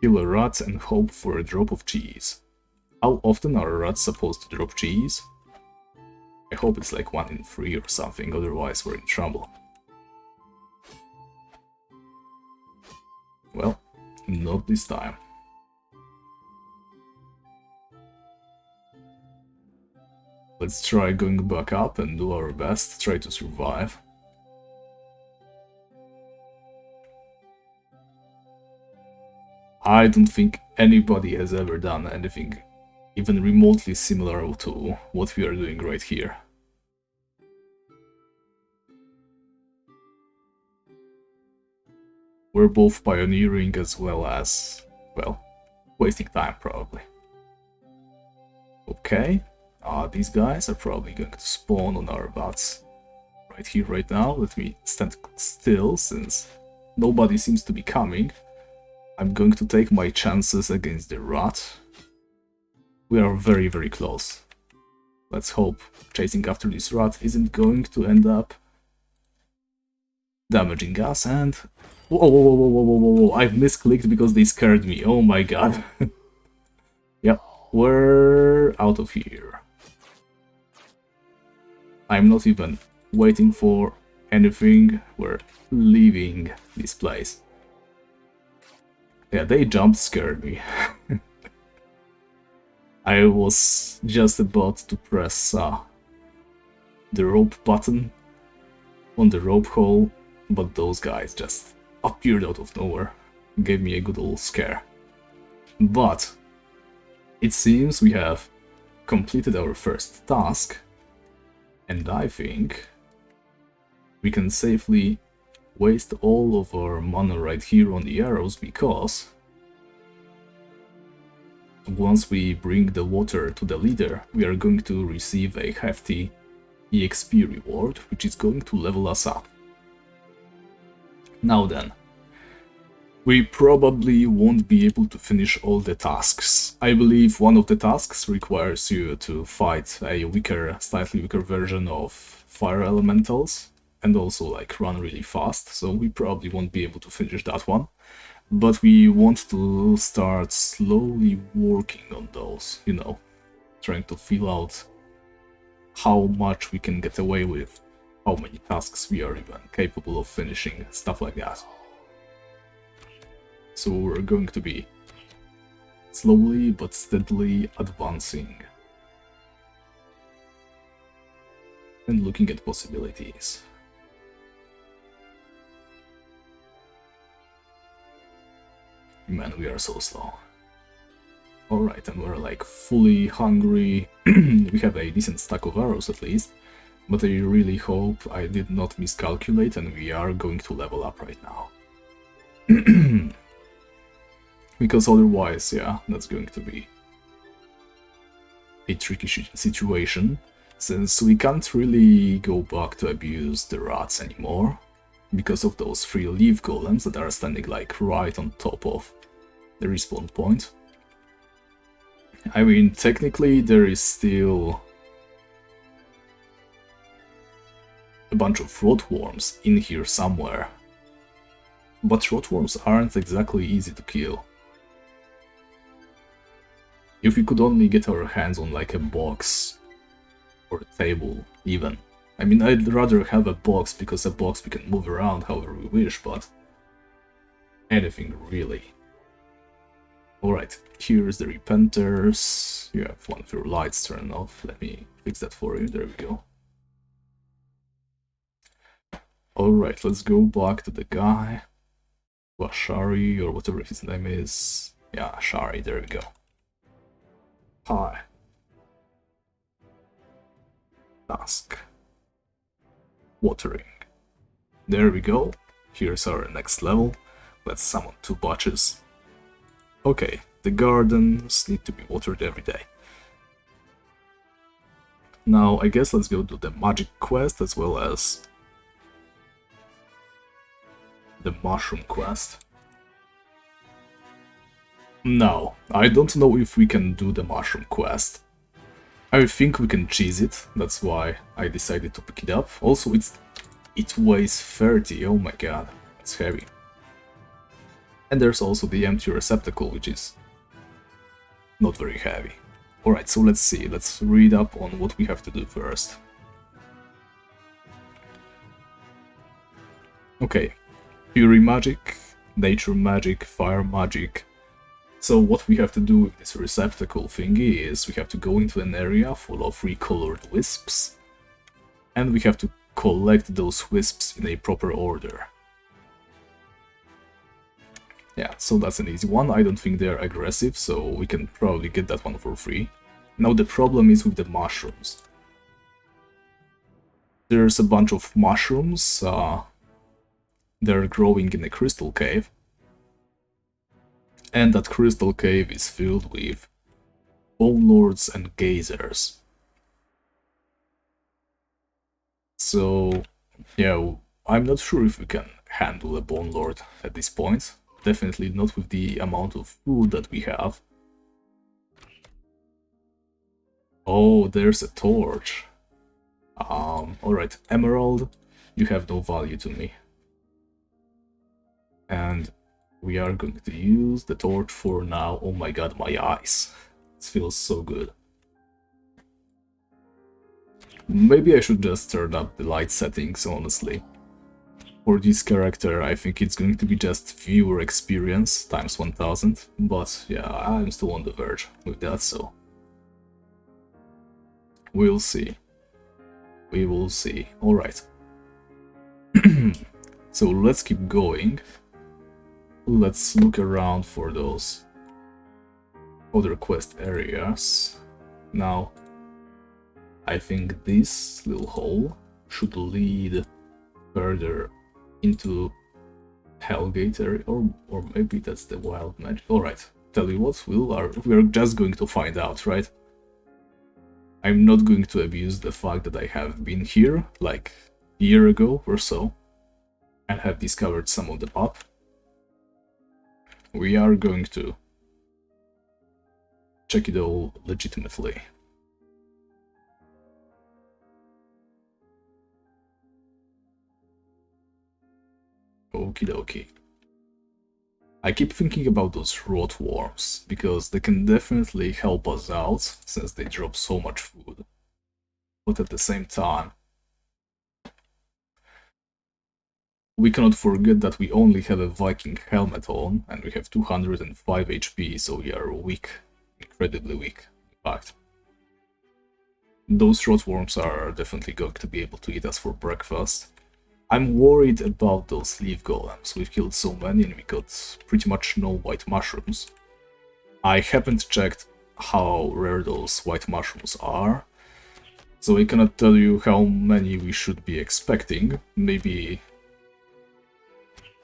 kill a rat and hope for a drop of cheese. How often are rats supposed to drop cheese? I hope it's like 1 in 3 or something, otherwise we're in trouble. Well, not this time. Let's try going back up and do our best, try to survive. I don't think anybody has ever done anything even remotely similar to what we are doing right here. We're both pioneering as well as, well, wasting time probably. Okay, these guys are probably going to spawn on our butts right here, right now. Let me stand still since nobody seems to be coming. I'm going to take my chances against the rat. We are very, very close. Let's hope chasing after this rat isn't going to end up damaging us. And whoa, whoa, whoa, whoa, whoa, whoa, whoa. I've misclicked because they scared me. Oh my god. Yep, we're out of here. I'm not even waiting for anything. We're leaving this place. Yeah, they jump scared me. I was just about to press the rope button on the rope hole, but those guys just appeared out of nowhere. Gave me a good old scare. But it seems we have completed our first task, and I think we can safely waste all of our mana right here on the arrows, because once we bring the water to the leader, we are going to receive a hefty EXP reward, which is going to level us up. Now then, we probably won't be able to finish all the tasks. I believe one of the tasks requires you to fight a weaker, slightly weaker version of fire elementals, and also like run really fast, so we probably won't be able to finish that one. But we want to start slowly working on those, you know, trying to feel out how much we can get away with, how many tasks we are even capable of finishing, stuff like that. So we're going to be slowly but steadily advancing and looking at possibilities. Man, we are so slow. Alright, and we're like fully hungry. We have a decent stack of arrows at least, but I really hope I did not miscalculate and we are going to level up right now. Because otherwise, yeah, that's going to be a tricky situation, since we can't really go back to abuse the rats anymore, because of those 3 leaf golems that are standing like right on top of the respawn point. I mean, technically there is still a bunch of rotworms in here somewhere, but rotworms aren't exactly easy to kill. If we could only get our hands on like a box or a table even. I mean, I'd rather have a box, because a box we can move around however we wish, but anything really. Alright, here's the repenters. You have one of your lights turned off. Let me fix that for you. There we go. Alright, let's go back to the guy. Ashari, or whatever his name is. Yeah, Ashari, there we go. Hi. Task. Watering. There we go. Here's our next level. Let's summon 2 batches. Okay, the gardens need to be watered every day. Now, I guess let's go do the magic quest as well as the mushroom quest. No, I don't know if we can do the mushroom quest. I think we can cheese it, that's why I decided to pick it up. Also, it weighs 30, oh my god, it's heavy. And there's also the empty receptacle, which is not very heavy. Alright, so let's see, let's read up on what we have to do first. Okay, Fury magic, nature magic, fire magic. So what we have to do with this receptacle thingy is we have to go into an area full of recolored wisps, and we have to collect those wisps in a proper order. Yeah, so that's an easy one. I don't think they're aggressive, so we can probably get that one for free. Now the problem is with the mushrooms. There's a bunch of mushrooms. They're growing in a crystal cave. And that crystal cave is filled with bone lords and geysers. So, yeah, I'm not sure if we can handle a bone lord at this point. Definitely not with the amount of food that we have. Oh, there's a torch. Alright, Emerald, you have no value to me. And we are going to use the torch for now. Oh my god, my eyes. It feels so good. Maybe I should just turn up the light settings, honestly. For this character, I think it's going to be just viewer experience times 1000. But yeah, I'm still on the verge with that, so... we'll see. We will see. Alright. So let's keep going. Let's look around for those other quest areas. Now, I think this little hole should lead further into Hellgate area, or maybe that's the wild magic. Alright, tell you what, we're just going to find out, right? I'm not going to abuse the fact that I have been here, like, a year ago or so, and have discovered some of the path. We are going to check it all legitimately. Okie dokie. I keep thinking about those rotworms, because they can definitely help us out, since they drop so much food. But at the same time, we cannot forget that we only have a Viking helmet on, and we have 205 HP, so we are weak. Incredibly weak, in fact. Those rotworms are definitely going to be able to eat us for breakfast. I'm worried about those leaf golems. We've killed so many and we got pretty much no white mushrooms. I haven't checked how rare those white mushrooms are, so I cannot tell you how many we should be expecting. Maybe...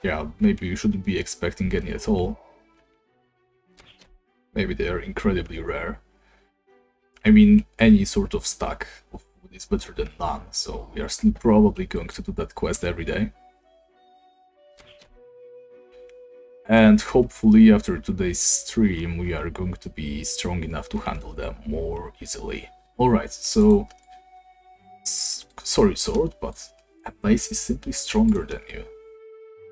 yeah, maybe we shouldn't be expecting any at all. Maybe they are incredibly rare. I mean, any sort of stack of food is better than none, so we are still probably going to do that quest every day. And hopefully after today's stream we are going to be strong enough to handle them more easily. Alright, so... sorry sword, but a mace is simply stronger than you.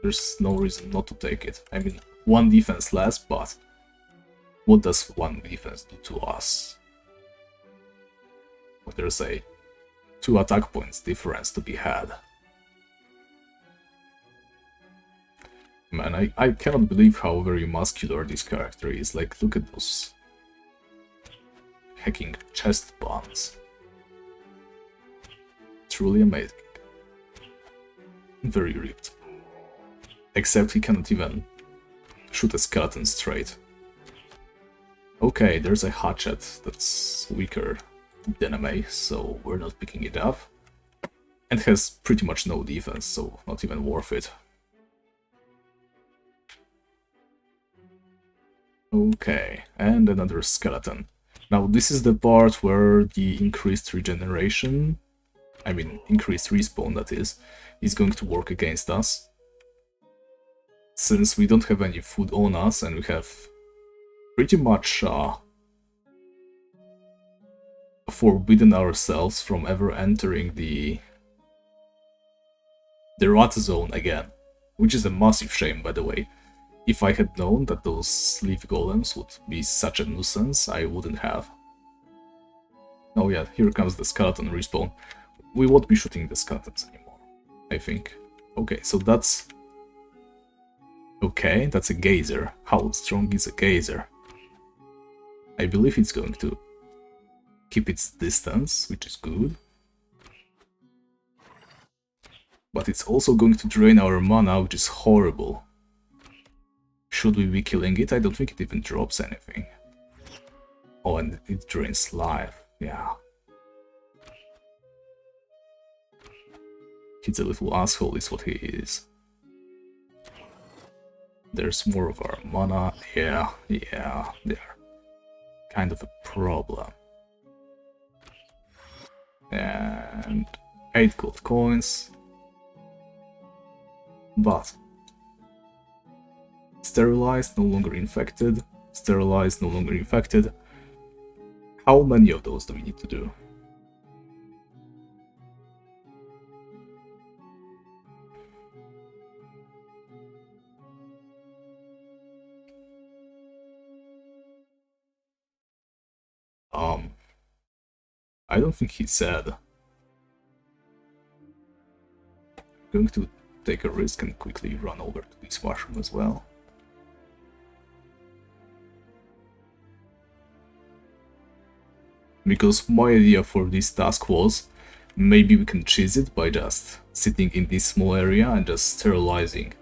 There's no reason not to take it. I mean, one defense less, but what does one defense do to us? Well, there's a 2 attack points difference to be had. Man, I cannot believe how very muscular this character is. Like, look at those hacking chest buns. Truly amazing. Very ripped. Except he cannot even shoot a skeleton straight. Okay, there's a hatchet that's weaker than a mace, so we're not picking it up. And has pretty much no defense, so not even worth it. Okay, and another skeleton. Now this is the part where the increased regeneration, I mean increased respawn that is going to work against us. Since we don't have any food on us and we have pretty much forbidden ourselves from ever entering the rat zone again, which is a massive shame, by the way. If I had known that those leaf golems would be such a nuisance, I wouldn't have. Oh yeah, here comes the skeleton respawn. We won't be shooting the skeletons anymore, I think. Okay, so that's... okay, that's a geyser. How strong is a geyser? I believe it's going to keep its distance, which is good. But it's also going to drain our mana, which is horrible. Should we be killing it? I don't think it even drops anything. Oh, and it drains life. Yeah. He's a little asshole, is what he is. There's more of our mana. Yeah, they're kind of a problem. And 8 gold coins. But sterilized, no longer infected. Sterilized, no longer infected. How many of those do we need to do? I don't think he said. I'm going to take a risk and quickly run over to this mushroom as well. Because my idea for this task was, maybe we can cheese it by just sitting in this small area and just sterilizing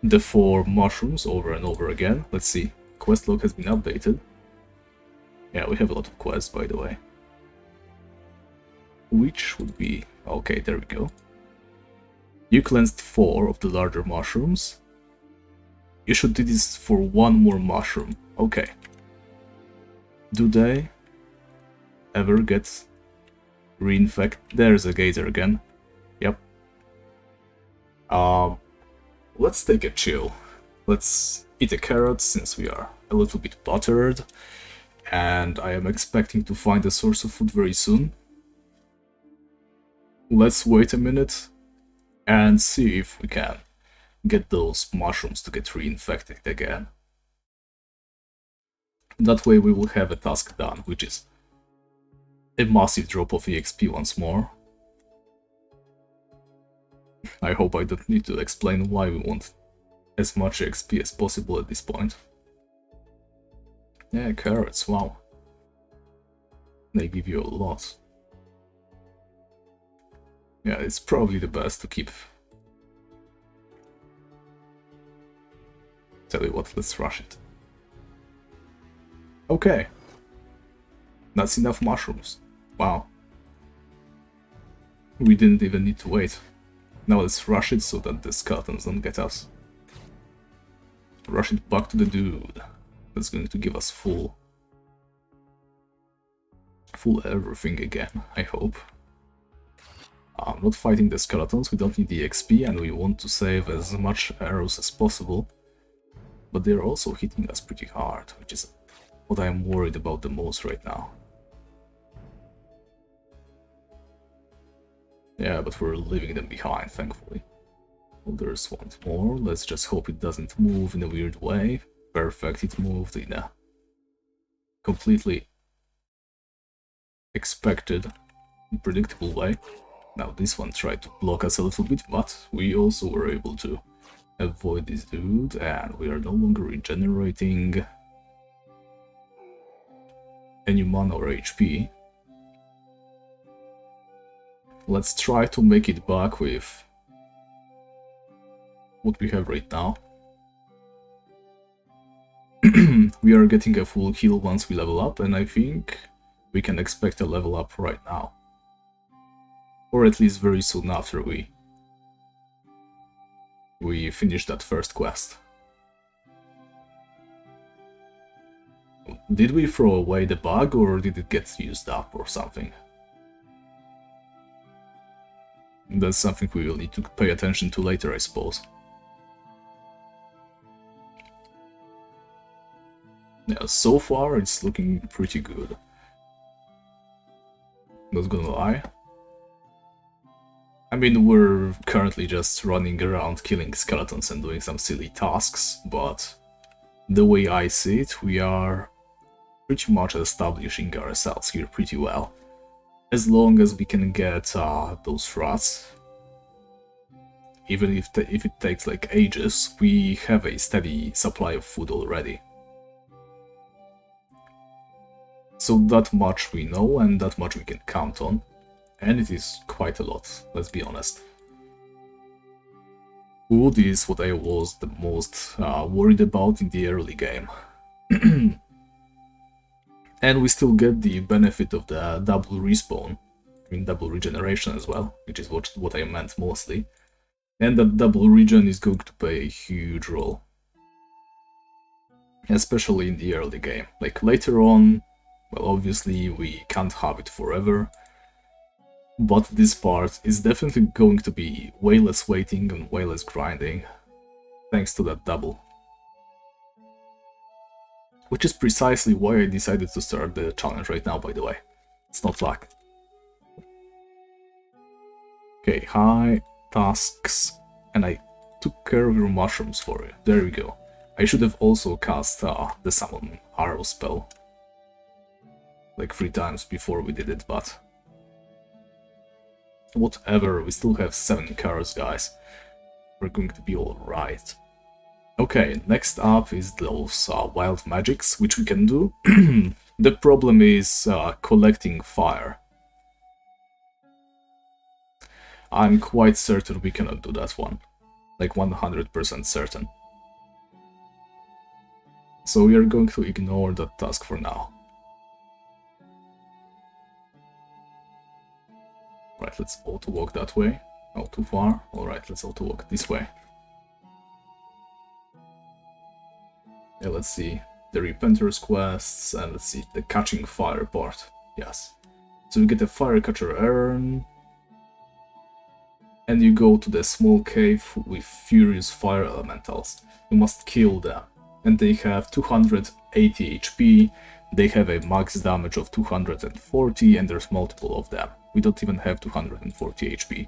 the 4 mushrooms over and over again. Let's see, quest log has been updated. Yeah, we have a lot of quests, by the way. Which would be... okay, there we go. You cleansed 4 of the larger mushrooms. You should do this for 1 more mushroom. Okay. Do they ever get reinfected? There's a gazer again. Yep. Let's take a chill. Let's eat a carrot since we are a little bit buttered. And I am expecting to find a source of food very soon. Let's wait a minute and see if we can get those mushrooms to get reinfected again. That way we will have a task done, which is a massive drop of EXP once more. I hope I don't need to explain why we want as much XP as possible at this point. Yeah, carrots, wow. They give you a lot. Yeah, it's probably the best to keep. Tell you what, let's rush it. Okay. That's enough mushrooms. Wow. We didn't even need to wait. Now let's rush it so that the skeletons don't get us. Rush it back to the dude. That's going to give us full everything again, I hope. I'm not fighting the skeletons, we don't need the XP and we want to save as much arrows as possible. But they're also hitting us pretty hard, which is what I'm worried about the most right now. Yeah, but we're leaving them behind, thankfully. Well, there's one more, let's just hope it doesn't move in a weird way. Perfect, it moved in a completely expected, predictable way. Now this one tried to block us a little bit, but we also were able to avoid this dude, and we are no longer regenerating any mana or HP. Let's try to make it back with what we have right now. We are getting a full heal once we level up, and I think we can expect a level up right now. Or at least very soon after we finish that first quest. Did we throw away the bug, or did it get used up or something? That's something we will need to pay attention to later, I suppose. Yeah, so far it's looking pretty good. Not gonna lie. I mean, we're currently just running around killing skeletons and doing some silly tasks, but the way I see it, we are pretty much establishing ourselves here pretty well. As long as we can get those rats, even if it takes like ages, we have a steady supply of food already. So that much we know, and that much we can count on. And it is quite a lot, let's be honest. Food is what I was the most worried about in the early game. And we still get the benefit of the double respawn, I mean double regeneration as well, which is what I meant mostly. And that double regen is going to play a huge role. Especially in the early game. Like later on, well obviously we can't have it forever, but this part is definitely going to be way less waiting and way less grinding, thanks to that double. Which is precisely why I decided to start the challenge right now, by the way. It's not luck. Okay, high tasks, and I took care of your mushrooms for you. There we go. I should have also cast the summon arrow spell like 3 times before we did it, but whatever, we still have 7 carrots, guys. We're going to be alright. Okay, next up is those wild magics, which we can do. The problem is collecting fire. I'm quite certain we cannot do that one. Like 100% certain. So we are going to ignore that task for now. Right, let's auto-walk that way. Oh, too far? Alright, let's auto-walk this way. Yeah, let's see. The Repenter's quests, and let's see, the catching fire part. Yes. So you get a Firecatcher urn, and you go to the small cave with furious fire elementals. You must kill them. And they have 280 HP, they have a max damage of 240, and there's multiple of them. We don't even have 240 HP.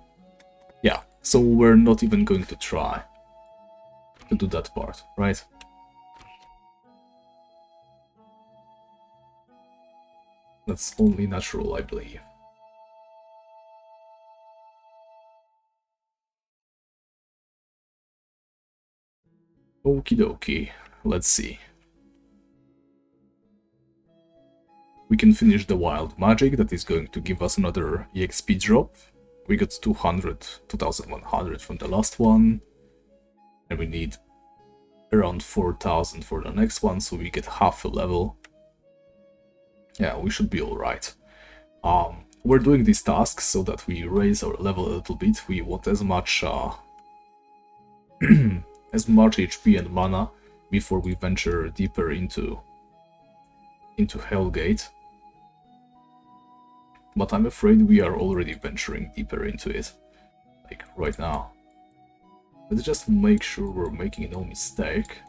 Yeah, so we're not even going to try to do that part, right? That's only natural, I believe. Okie dokie, let's see. We can finish the wild magic, that is going to give us another EXP drop. We got 2100 from the last one, and we need around 4000 for the next one, so we get half a level. Yeah, we should be alright. We're doing these tasks so that we raise our level a little bit. We want as much as much HP and mana before we venture deeper into Hellgate. But I'm afraid we are already venturing deeper into it, like right now. Let's just make sure we're making no mistake.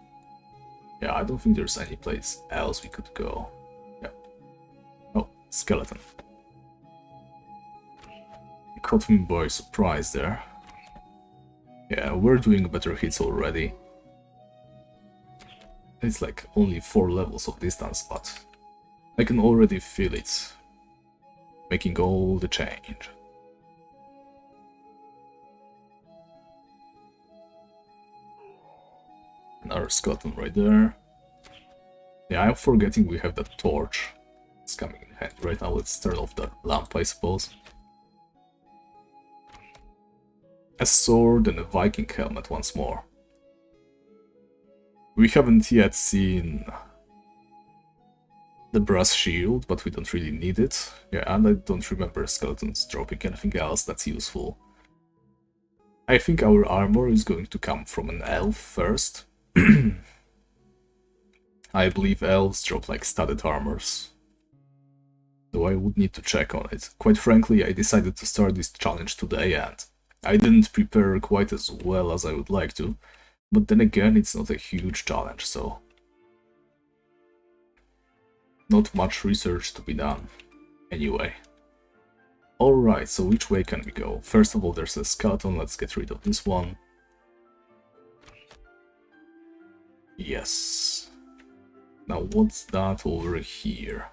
Yeah, I don't think there's any place else we could go. Yeah. Oh, skeleton. Caught me by surprise there. Yeah, we're doing better hits already. It's like only 4 levels of distance, but I can already feel it making all the change. Another skeleton right there. Yeah, I'm forgetting we have that torch. It's coming in handy right now. Let's turn off the lamp, I suppose. A sword and a Viking helmet once more. We haven't yet seen the brass shield, but we don't really need it. Yeah, and I don't remember skeletons dropping anything else that's useful. I think our armor is going to come from an elf first. I believe elves drop like studded armors, though I would need to check on it. Quite frankly, I decided to start this challenge today and I didn't prepare quite as well as I would like to, but then again, it's not a huge challenge, so not much research to be done. Anyway. Alright, so which way can we go? First of all, there's a skeleton, let's get rid of this one. Yes. Now what's that over here?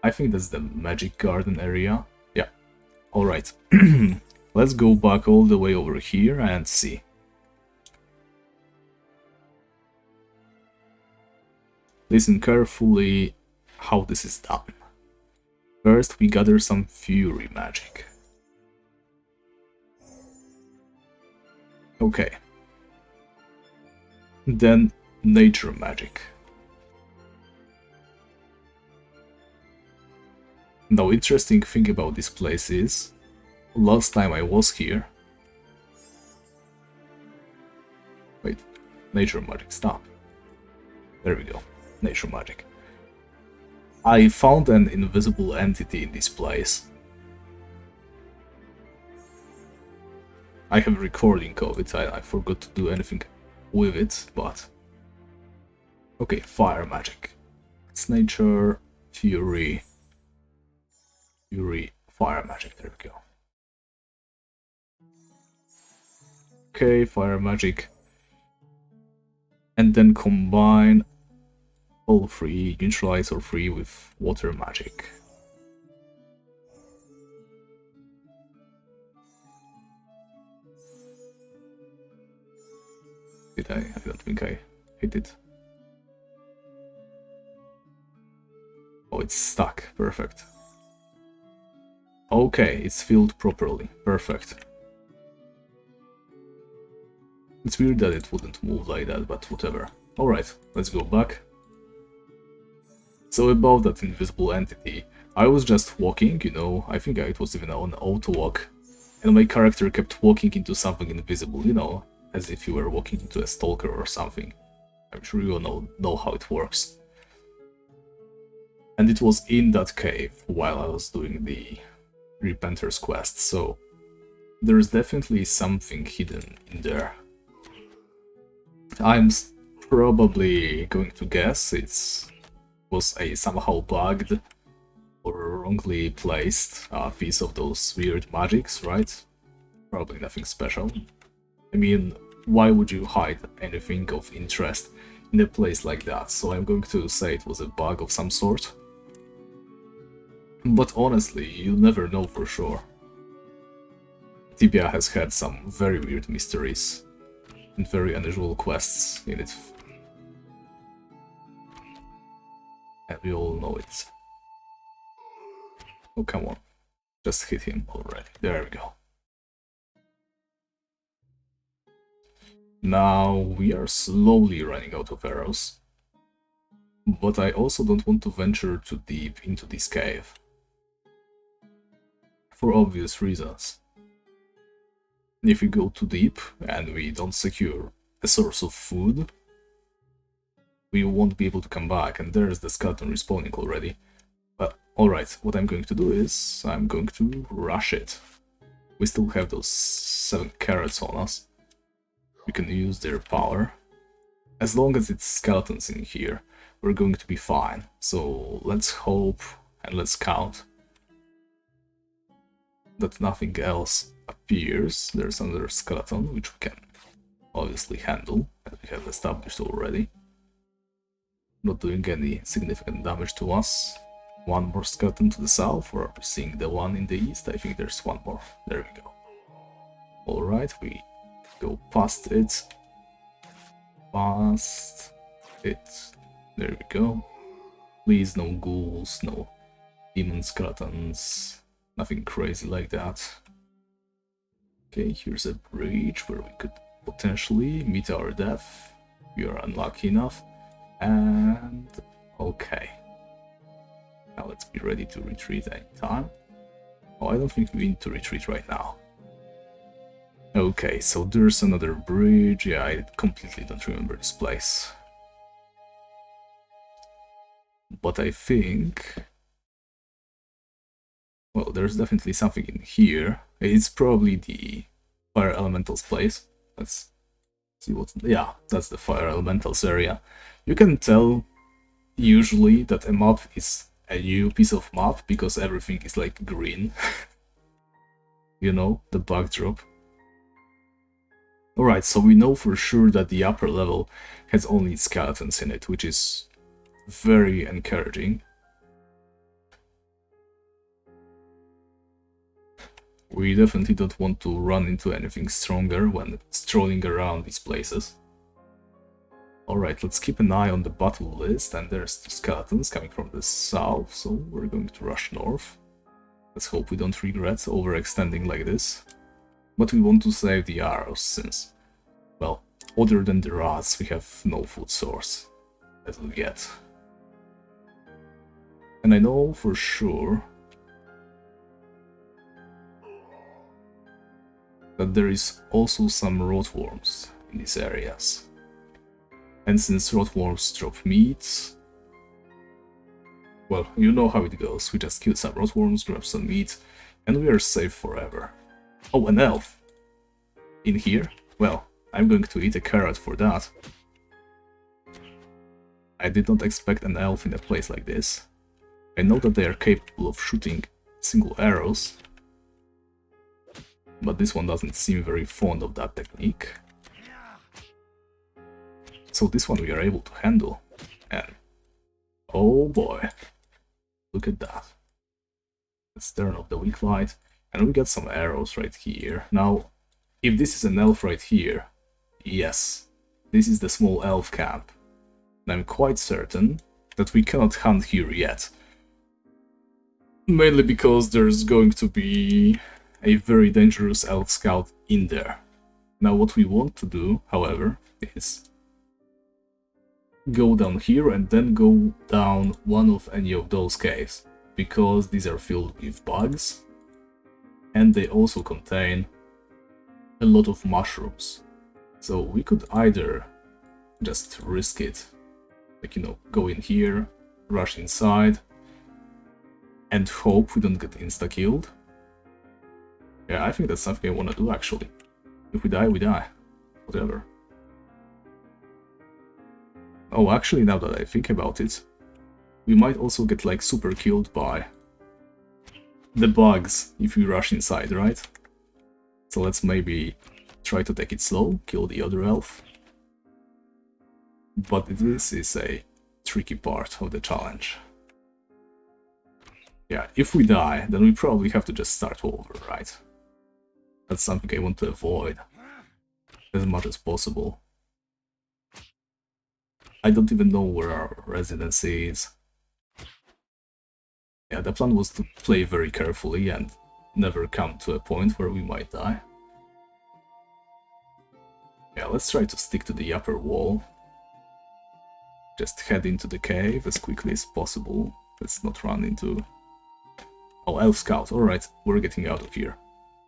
I think that's the magic garden area. Yeah. Alright. Let's go back all the way over here and see. Listen carefully how this is done. First, we gather some fury magic. Okay. Then nature magic. Now, interesting thing about this place is, last time I was here... Wait, nature magic, stop. There we go, nature magic. I found an invisible entity in this place. I have a recording of it, I forgot to do anything with it, but... Okay, fire magic. It's nature, fury, fire magic, there we go. Okay, fire magic. And then combine all three, neutralize all three with water magic. Did I? I don't think I hit it. Oh, it's stuck. Perfect. Okay, it's filled properly. Perfect. It's weird that it wouldn't move like that, but whatever. Alright, let's go back. So about that invisible entity, I was just walking, you know, I think it was even on auto walk, and my character kept walking into something invisible, you know, as if you were walking into a stalker or something. I'm sure you all know how it works. And it was in that cave while I was doing the Repenter's quest, so there's definitely something hidden in there. I'm probably going to guess it was a somehow bugged or wrongly placed piece of those weird magics, right? Probably nothing special. I mean, why would you hide anything of interest in a place like that? So I'm going to say it was a bug of some sort. But honestly, you never know for sure. Tibia has had some very weird mysteries and very unusual quests in it. And we all know it. Oh, come on. Just hit him already. There we go. Now we are slowly running out of arrows. But I also don't want to venture too deep into this cave. For obvious reasons. If we go too deep and we don't secure a source of food, we won't be able to come back, and there's the skeleton respawning already. But alright, what I'm going to do is I'm going to rush it. We still have those 7 carrots on us. We can use their power. As long as it's skeletons in here, we're going to be fine. So let's hope and let's count that nothing else appears. There's another skeleton, which we can obviously handle, as we have established already. Not doing any significant damage to us. One more skeleton to the south, or are we seeing the one in the east? I think there's one more. There we go. Alright, we go past it. Past it. There we go. Please, no ghouls, no demon skeletons. Nothing crazy like that. Okay, here's a bridge where we could potentially meet our death. We are unlucky enough. And okay. Now let's be ready to retreat anytime. Oh, I don't think we need to retreat right now. Okay, so there's another bridge. Yeah, I completely don't remember this place. But I think... well, there's definitely something in here. It's probably the Fire Elementals place. Let's see what... yeah, that's the Fire Elementals area. You can tell usually that a map is a new piece of map because everything is like green. You know, the backdrop. Alright, so we know for sure that the upper level has only skeletons in it, which is very encouraging. We definitely don't want to run into anything stronger when strolling around these places. Alright, let's keep an eye on the battle list, and there's 2 skeletons coming from the south, so we're going to rush north. Let's hope we don't regret overextending like this. But we want to save the arrows, since well, other than the rats, we have no food source as of yet. And I know for sure that there is also some rotworms in these areas. And since rotworms drop meat, well, you know how it goes. We just kill some rotworms, grab some meat, and we are safe forever. Oh, an elf! In here? Well, I'm going to eat a carrot for that. I did not expect an elf in a place like this. I know that they are capable of shooting single arrows, but this one doesn't seem very fond of that technique. So this one we are able to handle, and oh boy, look at that. Let's turn off the weak light, and we got some arrows right here. Now, if this is an elf right here, yes, this is the small elf camp, and I'm quite certain that we cannot hunt here yet. Mainly because there's going to be a very dangerous elf scout in there. Now what we want to do, however, is go down here and then go down one of any of those caves, because these are filled with bugs, and they also contain a lot of mushrooms. So we could either just risk it, like, you know, go in here, rush inside, and hope we don't get insta-killed. Yeah, I think that's something I want to do, actually. If we die, we die. Whatever. Oh, actually, now that I think about it, we might also get, like, super killed by the bugs if we rush inside, right? So let's maybe try to take it slow, kill the other elf. But this is a tricky part of the challenge. Yeah, if we die, then we probably have to just start over, right? That's something I want to avoid as much as possible. I don't even know where our residence is. Yeah, the plan was to play very carefully and never come to a point where we might die. Yeah, let's try to stick to the upper wall. Just head into the cave as quickly as possible. Let's not run into... Oh, Elf Scout, alright, we're getting out of here.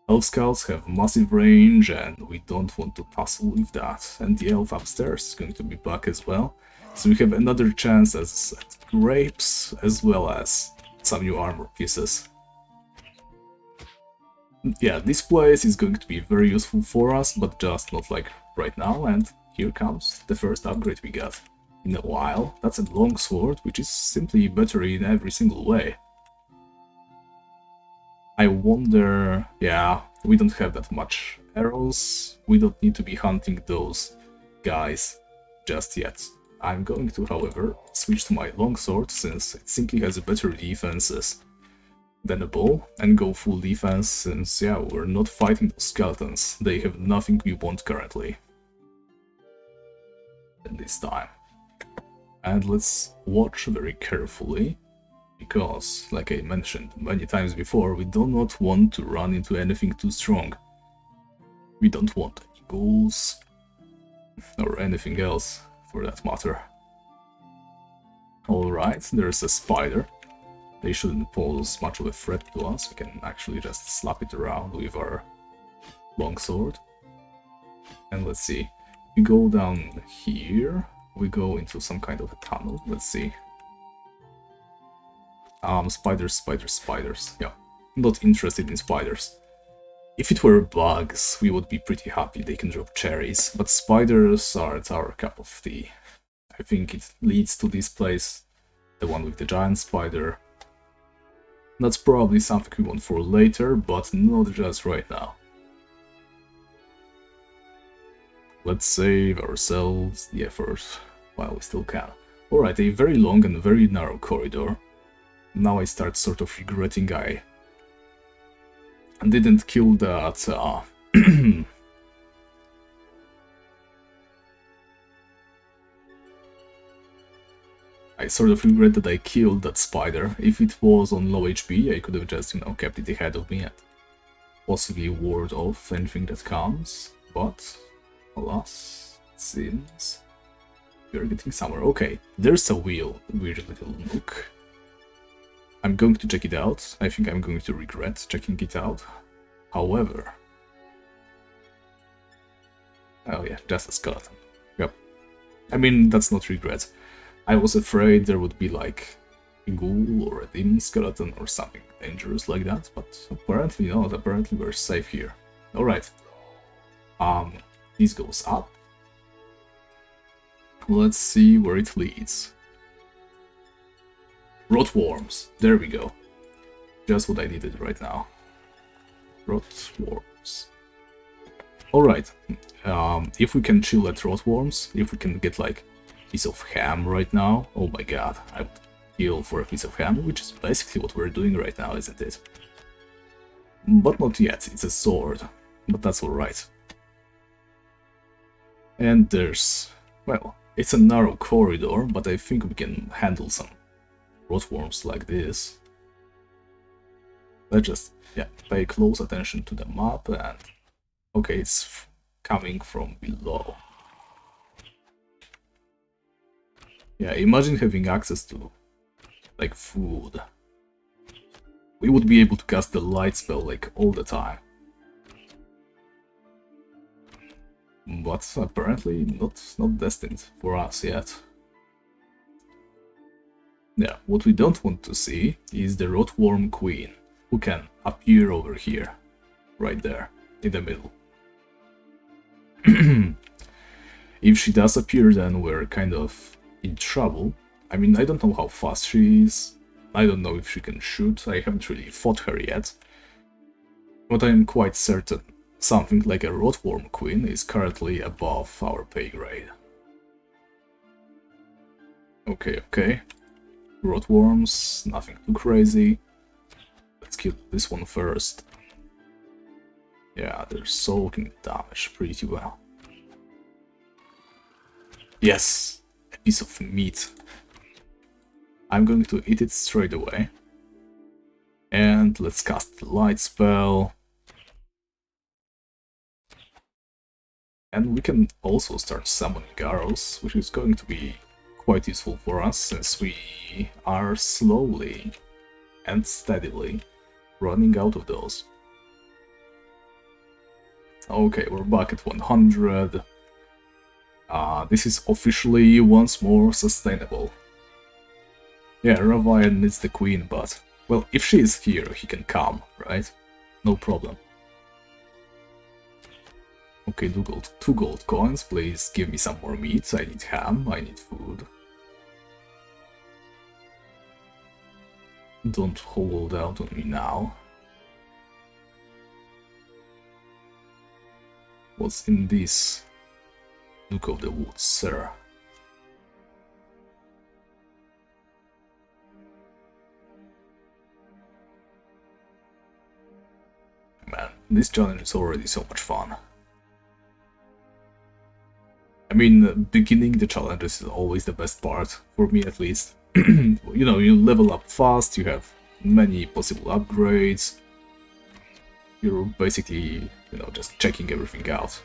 Elf Scouts have massive range and we don't want to tussle with that. And the elf upstairs is going to be back as well. So we have another chance at grapes as well as some new armor pieces. Yeah, this place is going to be very useful for us, but just not like right now. And here comes the first upgrade we got in a while. That's a longsword, which is simply better in every single way. I wonder... yeah, we don't have that much arrows. We don't need to be hunting those guys just yet. I'm going to, however, switch to my longsword, since it simply has better defenses than a bow, and go full defense, since, yeah, we're not fighting those skeletons. They have nothing we want currently. At this time. And let's watch very carefully, because, like I mentioned many times before, we do not want to run into anything too strong. We don't want any ghouls, or anything else for that matter. Alright, there's a spider. They shouldn't pose much of a threat to us. We can actually just slap it around with our longsword. And let's see, we go down here, we go into some kind of a tunnel. Let's see. Spiders, spiders, spiders. Yeah, not interested in spiders. If it were bugs, we would be pretty happy. They can drop cherries, but spiders aren't our cup of tea. I think it leads to this place, the one with the giant spider. That's probably something we want for later, but not just right now. Let's save ourselves the effort while we still can. Alright, a very long and very narrow corridor. Now I start sort of regretting I didn't kill that... I sort of regret that I killed that spider. If it was on low HP, I could have just, you know, kept it ahead of me and possibly ward off anything that comes. But Alas, it seems we're getting somewhere. Okay, there's a weird little nook. I'm going to check it out. I think I'm going to regret checking it out. However... Oh yeah, just a skeleton. Yep. I mean, that's not regret. I was afraid there would be like a ghoul or a demon skeleton or something dangerous like that, but apparently not. Apparently we're safe here. Alright. This goes up. Let's see where it leads. Rotworms. There we go. Just what I needed right now. Rotworms. Alright. If we can chill at rotworms, if we can get like a piece of ham right now, oh my god, I would kill for a piece of ham, which is basically what we're doing right now, isn't it? But not yet, it's a sword, but that's alright. And there's, well, it's a narrow corridor, but I think we can handle some rotworms like this. Let's just, yeah, pay close attention to the map and... Okay, it's coming from below. Yeah, imagine having access to, like, food. We would be able to cast the light spell, like, all the time. But apparently not destined for us yet. Yeah, what we don't want to see is the rotworm queen, who can appear over here, right there, in the middle. If she does appear, then we're kind of in trouble. I mean, I don't know how fast she is. I don't know if she can shoot. I haven't really fought her yet. But I am quite certain something like a rotworm queen is currently above our pay grade. Okay. Rotworms, nothing too crazy. Let's kill this one first. Yeah, they're soaking damage pretty well. Yes! A piece of meat. I'm going to eat it straight away. And let's cast the light spell. And we can also start summoning arrows, which is going to be quite useful for us, since we are slowly and steadily running out of those. Okay, we're back at 100. This is officially once more sustainable. Yeah, Ravian needs the queen, but... Well, if she is here, he can come, right? No problem. Okay, 2 gold coins, please give me some more meat. I need ham, I need food. Don't hold out on me now. What's in this Duke of the Woods, sir? Man, this challenge is already so much fun. I mean, beginning the challenge is always the best part, for me at least. You know, you level up fast, you have many possible upgrades. You're basically, you know, just checking everything out.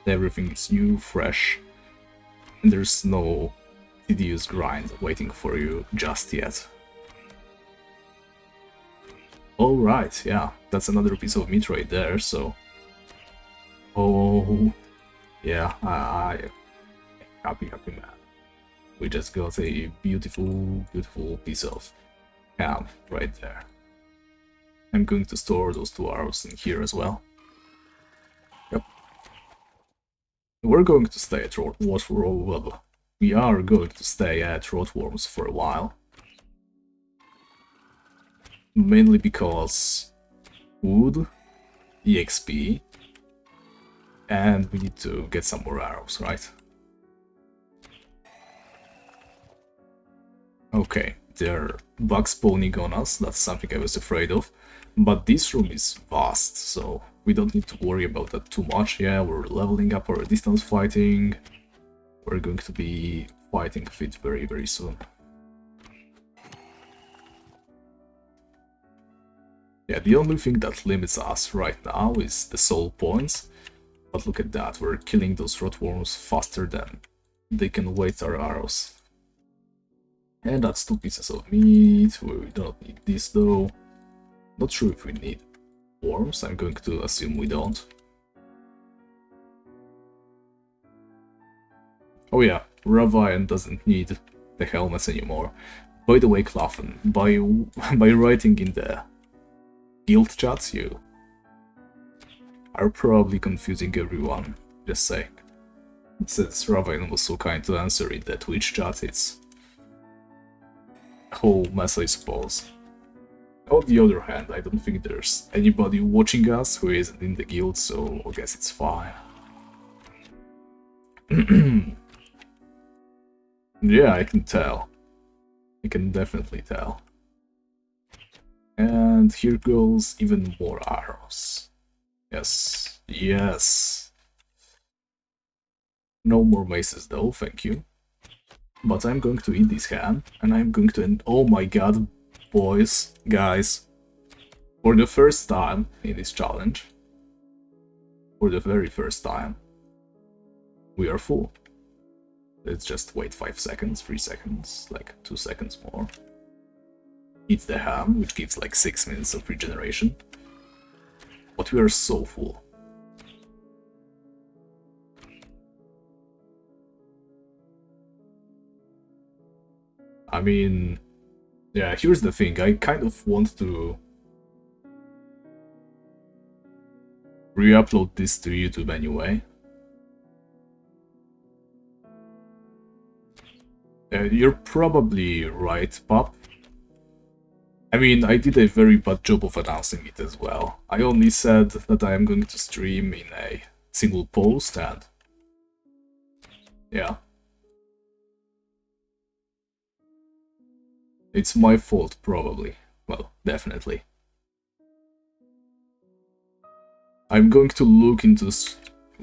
Everything is new, fresh, and there's no tedious grind waiting for you just yet. Alright, yeah, that's another piece of meat right there, so... Oh... Yeah, happy man. We just got a beautiful piece of ham right there. I'm going to store those 2 arrows in here as well. Yep. We're going to stay at We are going to stay at rotworms for a while. Mainly because food, EXP, and we need to get some more arrows, right? Okay, there are bugs spawning on us, that's something I was afraid of. But this room is vast, so we don't need to worry about that too much. Yeah, we're leveling up our distance fighting. We're going to be fighting fit very soon. Yeah, the only thing that limits us right now is the soul points. But look at that, we're killing those rotworms faster than they can waste our arrows. And that's 2 pieces of meat. We don't need this though. Not sure if we need worms, I'm going to assume we don't. Oh yeah, Ravian doesn't need the helmets anymore. By the way, Claffen, by writing in the guild chats, you are probably confusing everyone, just saying. Since Ravian was so kind to answer in the Twitch chat, it's a whole mess, I suppose. On the other hand, I don't think there's anybody watching us who isn't in the guild, so I guess it's fine. Yeah, I can tell. I can definitely tell. And here goes even more arrows. Yes, yes. No more maces though, thank you. But I'm going to eat this ham, and I'm going to... Oh my god, boys, guys. For the first time in this challenge, for the very first time, we are full. Let's just wait 5 seconds, 3 seconds, like 2 seconds more. Eat the ham, which gives like 6 minutes of regeneration. But we are so full. I mean, yeah, here's the thing, I kind of want to re-upload this to YouTube anyway. You're probably right, Pop. I mean, I did a very bad job of announcing it as well. I only said that I am going to stream in a single post and... yeah. It's my fault, probably. Well, definitely. I'm going to look into...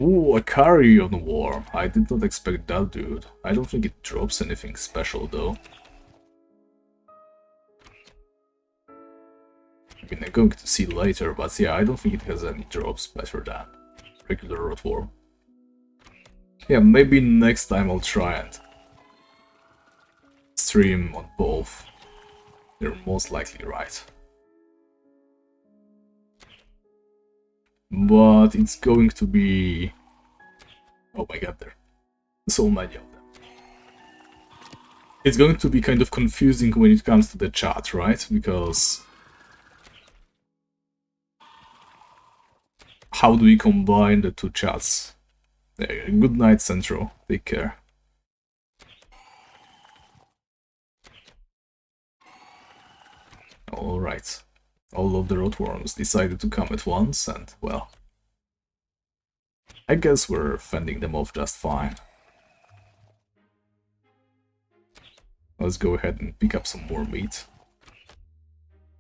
Ooh, a carrion worm. I did not expect that, dude. I don't think it drops anything special, though. I mean, I'm going to see later, but yeah, I don't think it has any drops better than regular rotworm. Yeah, maybe next time I'll try and stream on both. You're most likely right. But it's going to be... oh my god, there are so many of them. It's going to be kind of confusing when it comes to the chat, right? Because... how do we combine the two chats? Good night, Central. Take care. Alright. All of the rotworms decided to come at once, and, well... I guess we're fending them off just fine. Let's go ahead and pick up some more meat.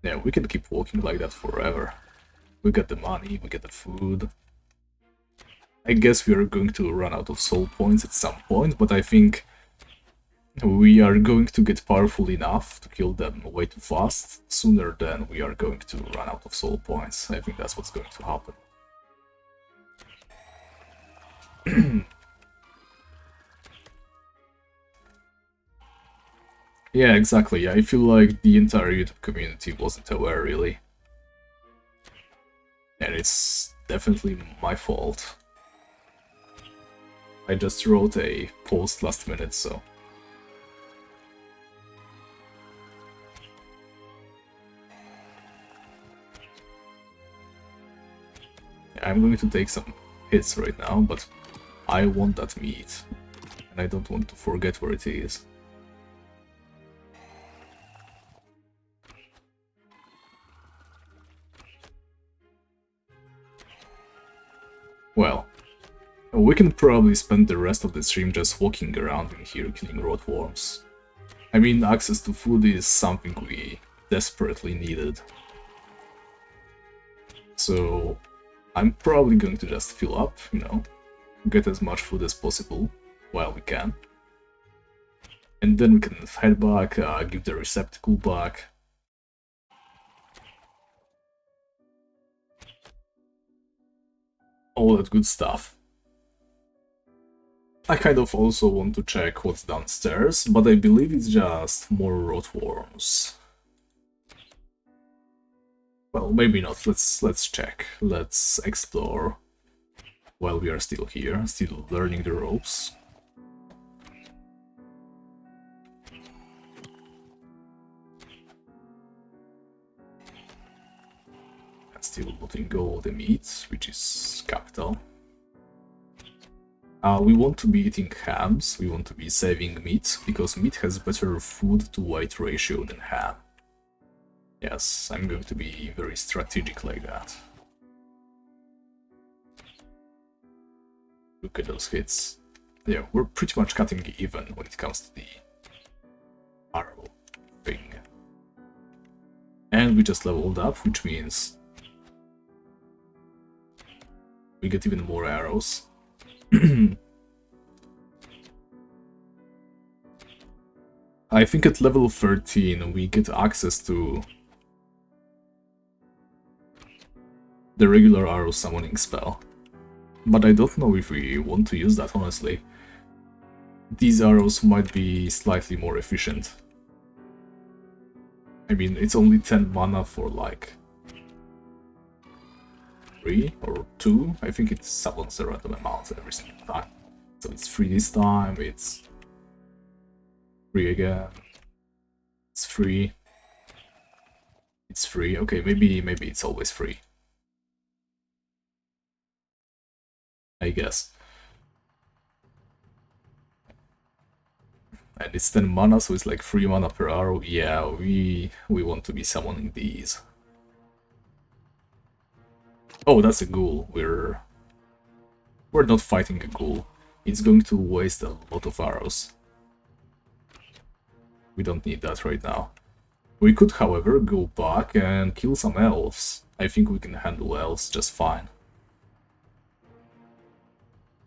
Yeah, we can keep walking like that forever. We got the money, we get the food. I guess we are going to run out of soul points at some point, but I think we are going to get powerful enough to kill them way too fast, sooner than we are going to run out of soul points. I think that's what's going to happen. Yeah, exactly. I feel like the entire YouTube community wasn't aware, really. And it's definitely my fault. I just wrote a post last minute, so... I'm going to take some hits right now, but I want that meat. And I don't want to forget where it is. Well, we can probably spend the rest of the stream just walking around in here killing rotworms. I mean, access to food is something we desperately needed. So, I'm probably going to just fill up, you know, get as much food as possible while we can. And then we can head back, give the receptacle back. All that good stuff. I kind of also want to check what's downstairs, but I believe it's just more rotworms. Well, maybe not. Let's check. Let's explore while we are still here, still learning the ropes. And still letting go of the meat, which is capital. We want to be eating hams, we want to be saving meat, because meat has better food to weight ratio than ham. Yes, I'm going to be very strategic like that. Look at those hits. Yeah, we're pretty much cutting even when it comes to the arrow thing. And we just leveled up, which means we get even more arrows. I think at level 13 we get access to the regular arrow summoning spell. But I don't know if we want to use that, honestly. These arrows might be slightly more efficient. I mean, it's only 10 mana for like 3 or 2. I think it summons a random amount every single time. So it's 3 this time, it's 3 again. It's 3. It's 3. Okay, maybe it's always 3. I guess. And it's 10 mana, so it's like 3 mana per arrow. Yeah, we want to be summoning these. Oh, that's a ghoul. We're not fighting a ghoul. It's going to waste a lot of arrows. We don't need that right now. We could, however, go back and kill some elves. I think we can handle elves just fine.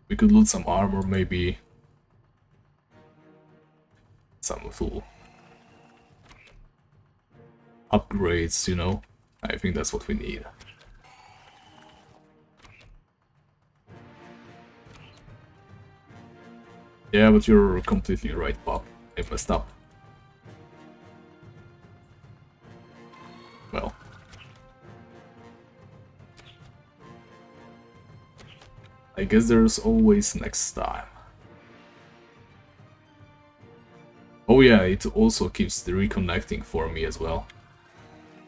We could loot some armor, maybe. Some little upgrades, you know? I think that's what we need. Yeah, but you're completely right, Bob. I messed up. Well. I guess there's always next time. Oh yeah, it also keeps the reconnecting for me as well.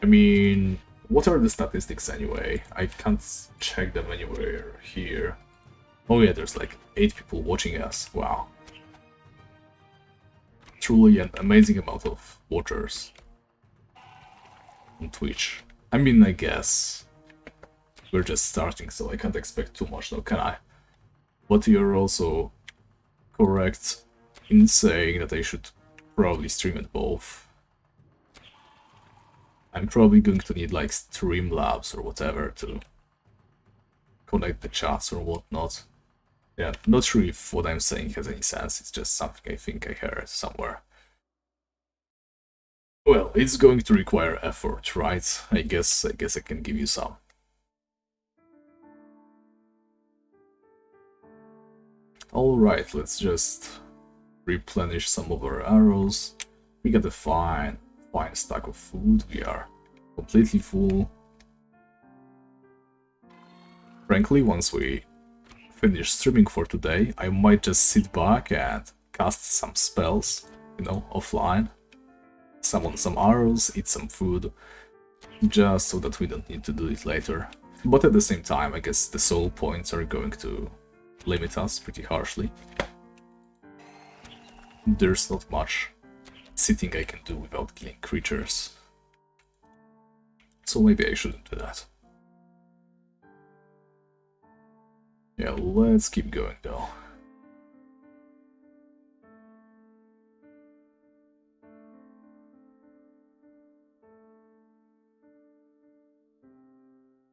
I mean, what are the statistics anyway? I can't check them anywhere here. Oh yeah, there's like 8 people watching us. Wow. Truly an amazing amount of watchers on Twitch. I mean, I guess we're just starting, so I can't expect too much now, can I? But you're also correct in saying that I should probably stream at both. I'm probably going to need like Streamlabs or whatever to connect the chats or whatnot. Yeah, not sure if what I'm saying has any sense, it's just something I think I heard somewhere. Well, it's going to require effort, right? I guess I can give you some. Alright, let's just replenish some of our arrows. We got a fine stack of food. We are completely full. Frankly, once we finish streaming for today, I might just sit back and cast some spells, you know, offline. Summon some arrows, eat some food, just so that we don't need to do it later. But at the same time, I guess the soul points are going to limit us pretty harshly. There's not much sitting I can do without killing creatures. So maybe I shouldn't do that. Yeah, let's keep going though.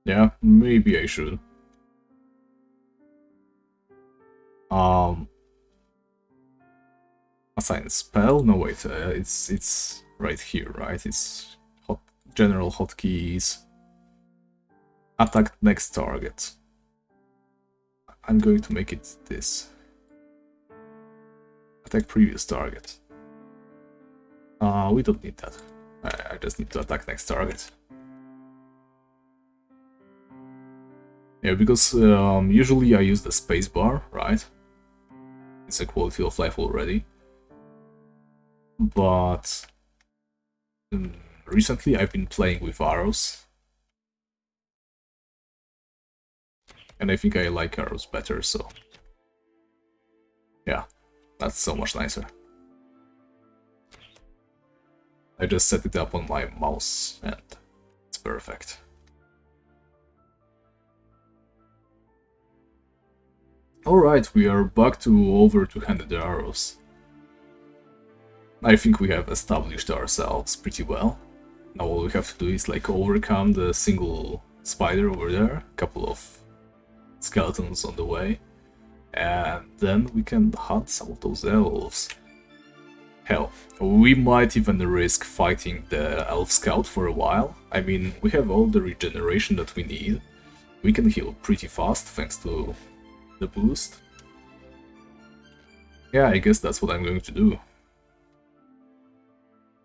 Yeah, maybe I should. Assign spell? No, wait, it's right here, right? It's general hotkeys. Attack next target. I'm going to make it this. Attack previous target. We don't need that. I just need to attack next target. Yeah, because usually I use the spacebar, right? It's a quality of life already. But recently I've been playing with arrows. And I think I like arrows better, so... yeah, that's so much nicer. I just set it up on my mouse and it's perfect. Alright, we are back to over 200 arrows. I think we have established ourselves pretty well. Now all we have to do is like overcome the single spider over there, a couple of skeletons on the way, and then we can hunt some of those elves. Hell, we might even risk fighting the elf scout for a while. I mean, we have all the regeneration that we need. We can heal pretty fast thanks to the boost. Yeah, I guess that's what I'm going to do.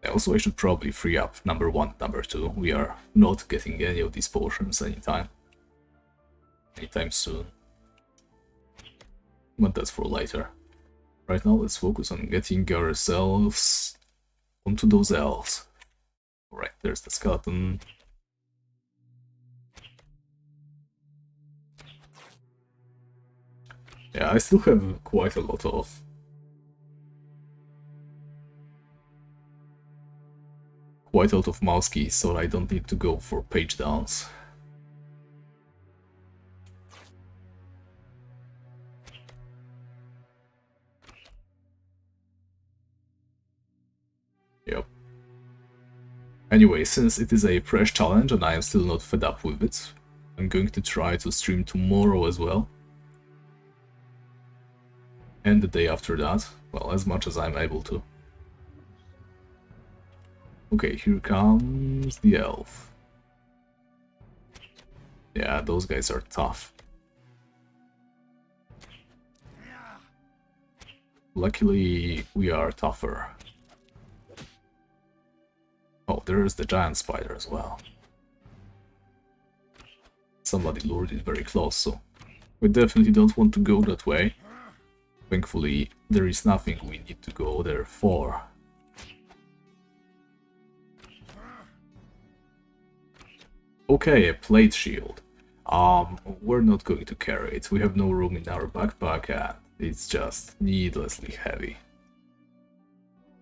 Also, I should probably free up number 1, number 2. We are not getting any of these potions anytime soon. But that's for later. Right now, let's focus on getting ourselves onto those elves. Alright, there's the skeleton. Yeah, I still have quite a lot of mouse keys, so I don't need to go for page downs. Yep. Anyway, since it is a fresh challenge and I am still not fed up with it, I'm going to try to stream tomorrow as well. And the day after that, well, as much as I'm able to. Okay, here comes the elf. Yeah, those guys are tough. Luckily, we are tougher. Oh, there's the giant spider as well. Somebody lured it very close, so we definitely don't want to go that way. Thankfully, there is nothing we need to go there for. Okay, a plate shield. We're not going to carry it. We have no room in our backpack and it's just needlessly heavy.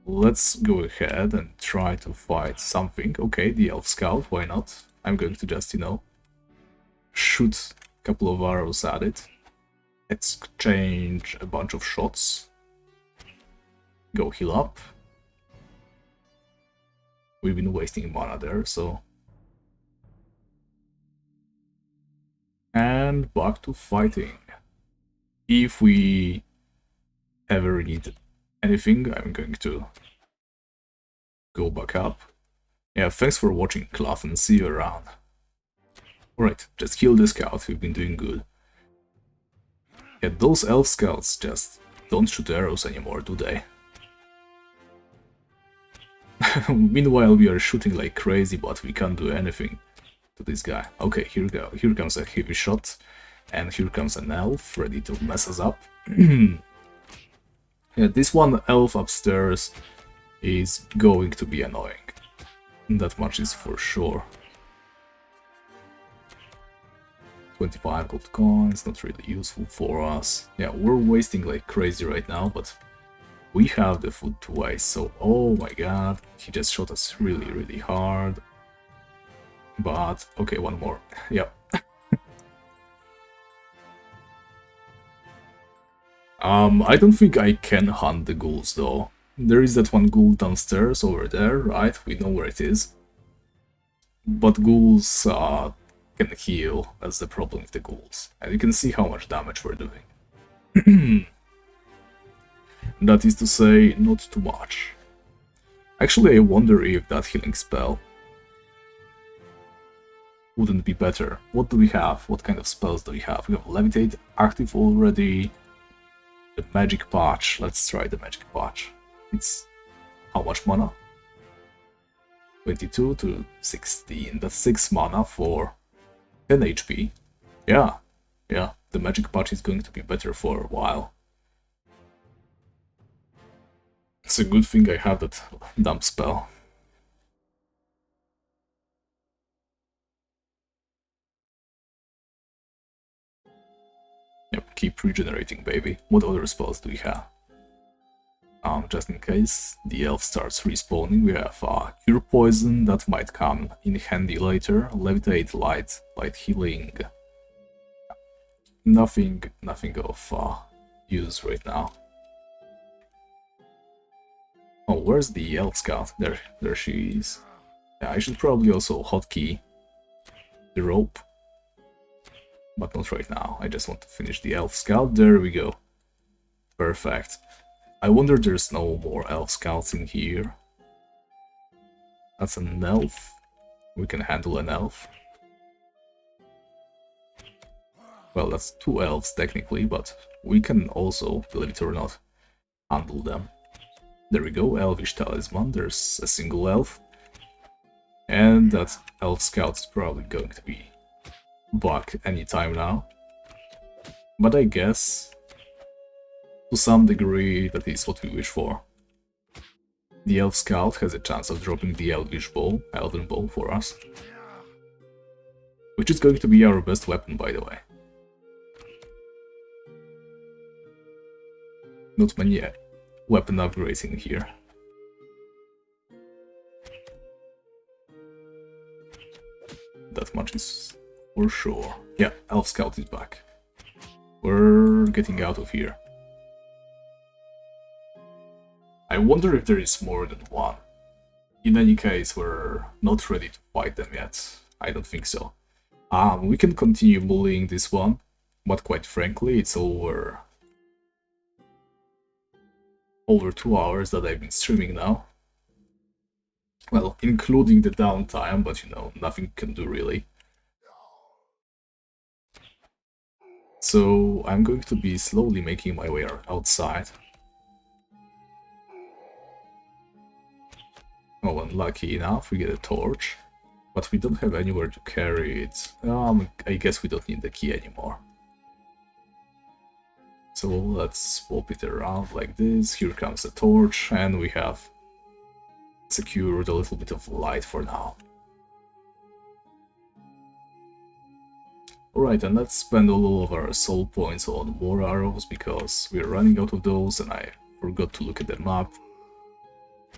Let's go ahead and try to fight something. Okay, the elf scout, why not? I'm going to just, you know, shoot a couple of arrows at it. Exchange a bunch of shots. Go heal up. We've been wasting mana there, so... and back to fighting. If we ever need anything, I'm going to go back up. Yeah, thanks for watching, Cloth, and see you around. Alright, just kill the scout, we've been doing good. Yeah, those elf scouts just don't shoot arrows anymore, do they? Meanwhile, we are shooting like crazy, but we can't do anything to this guy. Okay, here we go. Here comes a heavy shot, and here comes an elf ready to mess us up. Yeah, this one elf upstairs is going to be annoying. That much is for sure. 25 gold coins, not really useful for us. Yeah, we're wasting like crazy right now, but we have the food to waste, so oh my god, he just shot us really, really hard. But, okay, one more. Yep. I don't think I can hunt the ghouls though. There is that one ghoul downstairs over there, right? We know where it is. But ghouls can heal, that's the problem with the ghouls. And you can see how much damage we're doing. That is to say, not too much. Actually, I wonder if that healing spell wouldn't be better. What do we have? What kind of spells do we have? We have Levitate active already. The The magic patch. Let's try the magic patch. It's how much mana? 22 to 16. That's 6 mana for 10 HP. Yeah, the magic patch is going to be better for a while. It's a good thing I have that dump spell. Yep, keep regenerating, baby. What other spells do we have? Just in case the elf starts respawning, we have Cure Poison, that might come in handy later. Levitate, light healing. Nothing of use right now. Oh, where's the elf scout? There she is. Yeah, I should probably also hotkey the rope. But not right now. I just want to finish the elf scout. There we go. Perfect. I wonder there's no more elf scouts in here. That's an elf. We can handle an elf. Well, that's 2 elves technically, but we can also, believe it or not, handle them. There we go, Elvish Talisman. There's a single elf. And that elf scout is probably going to be back anytime now. But I guess, to some degree, that is what we wish for. The elf scout has a chance of dropping the elven bow for us. Which is going to be our best weapon, by the way. Not many weapon upgrades in here. That much is for sure. Yeah, elf scout is back. We're getting out of here. I wonder if there is more than one. In any case, we're not ready to fight them yet. I don't think so. We can continue bullying this one, but quite frankly, it's over 2 hours that I've been streaming now. Well, including the downtime, but you know, nothing can do really. So I'm going to be slowly making my way outside. Oh, and lucky enough, we get a torch. But we don't have anywhere to carry it. I guess we don't need the key anymore. So let's swap it around like this. Here comes the torch, and we have secured a little bit of light for now. Alright, and let's spend all of our soul points on more arrows, because we're running out of those, and I forgot to look at the map.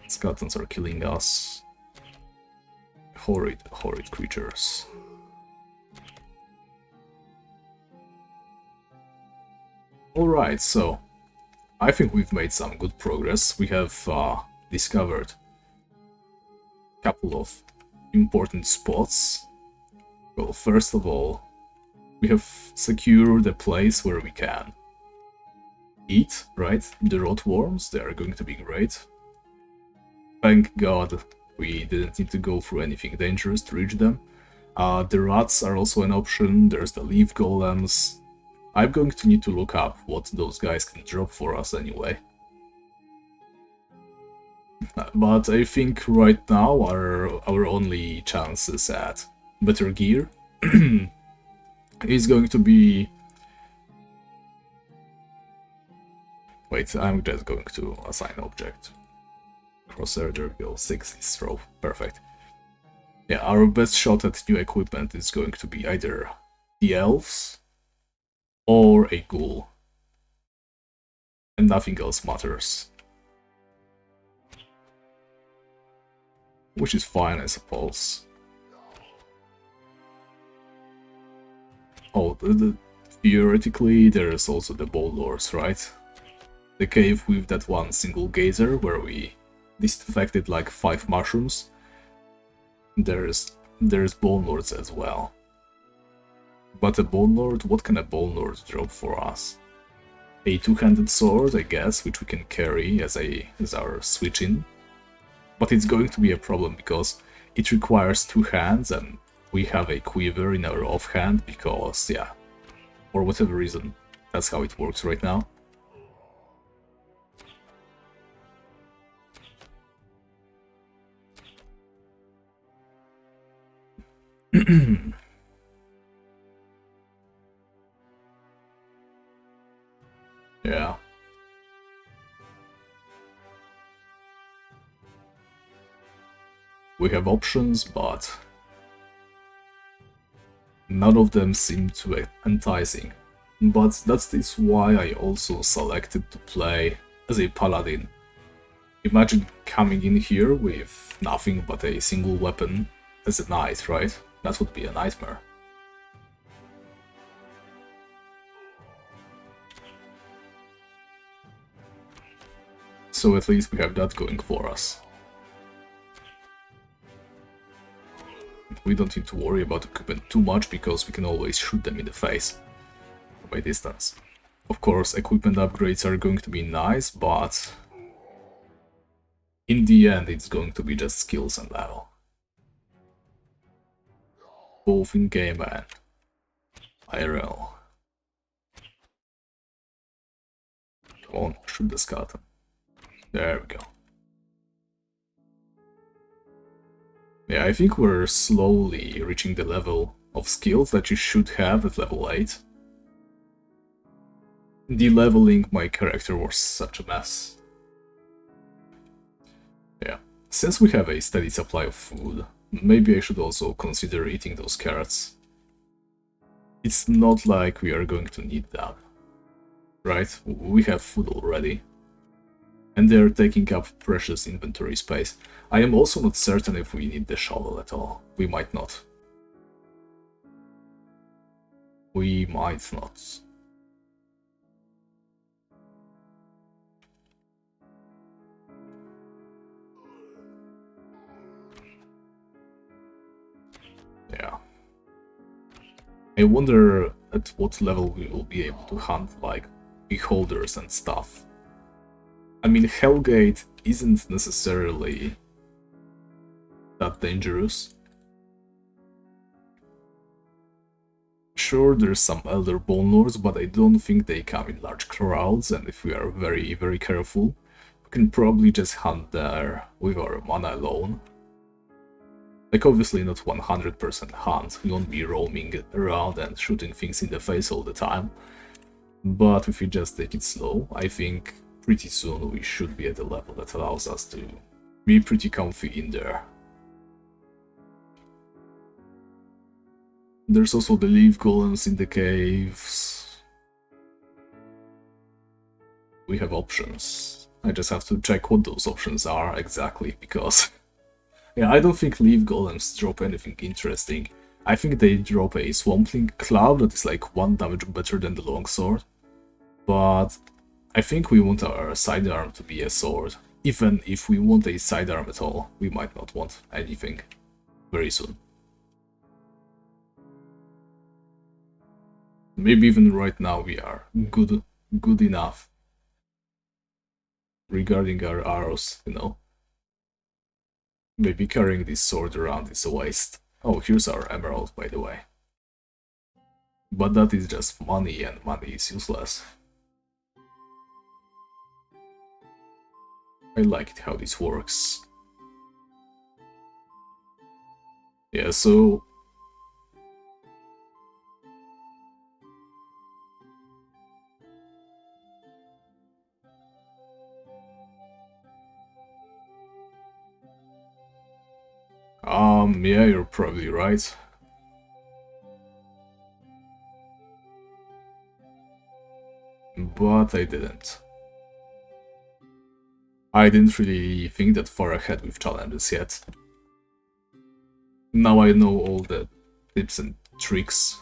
Skeletons are killing us. Horrid creatures. Alright, so I think we've made some good progress. We have discovered a couple of important spots. Well, first of all, we have secured a place where we can eat, right? The rotworms, they are going to be great. Thank God we didn't need to go through anything dangerous to reach them. The rats are also an option. There's the leaf golems. I'm going to need to look up what those guys can drop for us anyway. But I think right now our only chances at better gear is going to be... Wait, I'm just going to assign object. Crosshair, there we go, 6 is throw, perfect. Yeah, our best shot at new equipment is going to be either the elves or a ghoul. And nothing else matters. Which is fine, I suppose. Oh, theoretically there's also the Bone Lords, right? The cave with that one single gazer where we disinfected like 5 mushrooms. There's Bone Lords as well. But a Bone Lord, what can a Bone Lord drop for us? A two-handed sword, I guess, which we can carry as our switch-in. But it's going to be a problem because it requires 2 hands, and we have a quiver in our offhand because, yeah, for whatever reason, that's how it works right now. Yeah. We have options, but none of them seem too enticing. But that's why I also selected to play as a paladin. Imagine coming in here with nothing but a single weapon as a knight, right? That would be a nightmare. So at least we have that going for us. We don't need to worry about equipment too much because we can always shoot them in the face by distance. Of course, equipment upgrades are going to be nice, but in the end it's going to be just skills and level. Both in game and IRL. Come on, shoot the skeleton. There we go. Yeah, I think we're slowly reaching the level of skills that you should have at level 8. De-leveling my character was such a mess. Yeah, since we have a steady supply of food, maybe I should also consider eating those carrots. It's not like we are going to need them, right? We have food already. And they're taking up precious inventory space. I am also not certain if we need the shovel at all. We might not. We might not. Yeah. I wonder at what level we will be able to hunt, like, beholders and stuff. I mean, Hellgate isn't necessarily that dangerous. Sure, there's some Elder Bone Lords, but I don't think they come in large crowds, and if we are very, very careful, we can probably just hunt there with our mana alone. Like, obviously not 100% hunt, we won't be roaming around and shooting things in the face all the time. But if we just take it slow, I think pretty soon we should be at a level that allows us to be pretty comfy in there. There's also the leaf golems in the caves. We have options. I just have to check what those options are exactly, because yeah, I don't think leaf golems drop anything interesting. I think they drop a swampling cloud that is like 1 damage better than the longsword. But I think we want our sidearm to be a sword. Even if we want a sidearm at all, we might not want anything very soon. Maybe even right now we are good enough regarding our arrows, you know. Maybe carrying this sword around is a waste. Oh, here's our emerald, by the way. But that is just money, and money is useless. I like how this works. Yeah, so yeah, you're probably right. But I didn't. I didn't really think that far ahead with challenges yet. Now I know all the tips and tricks.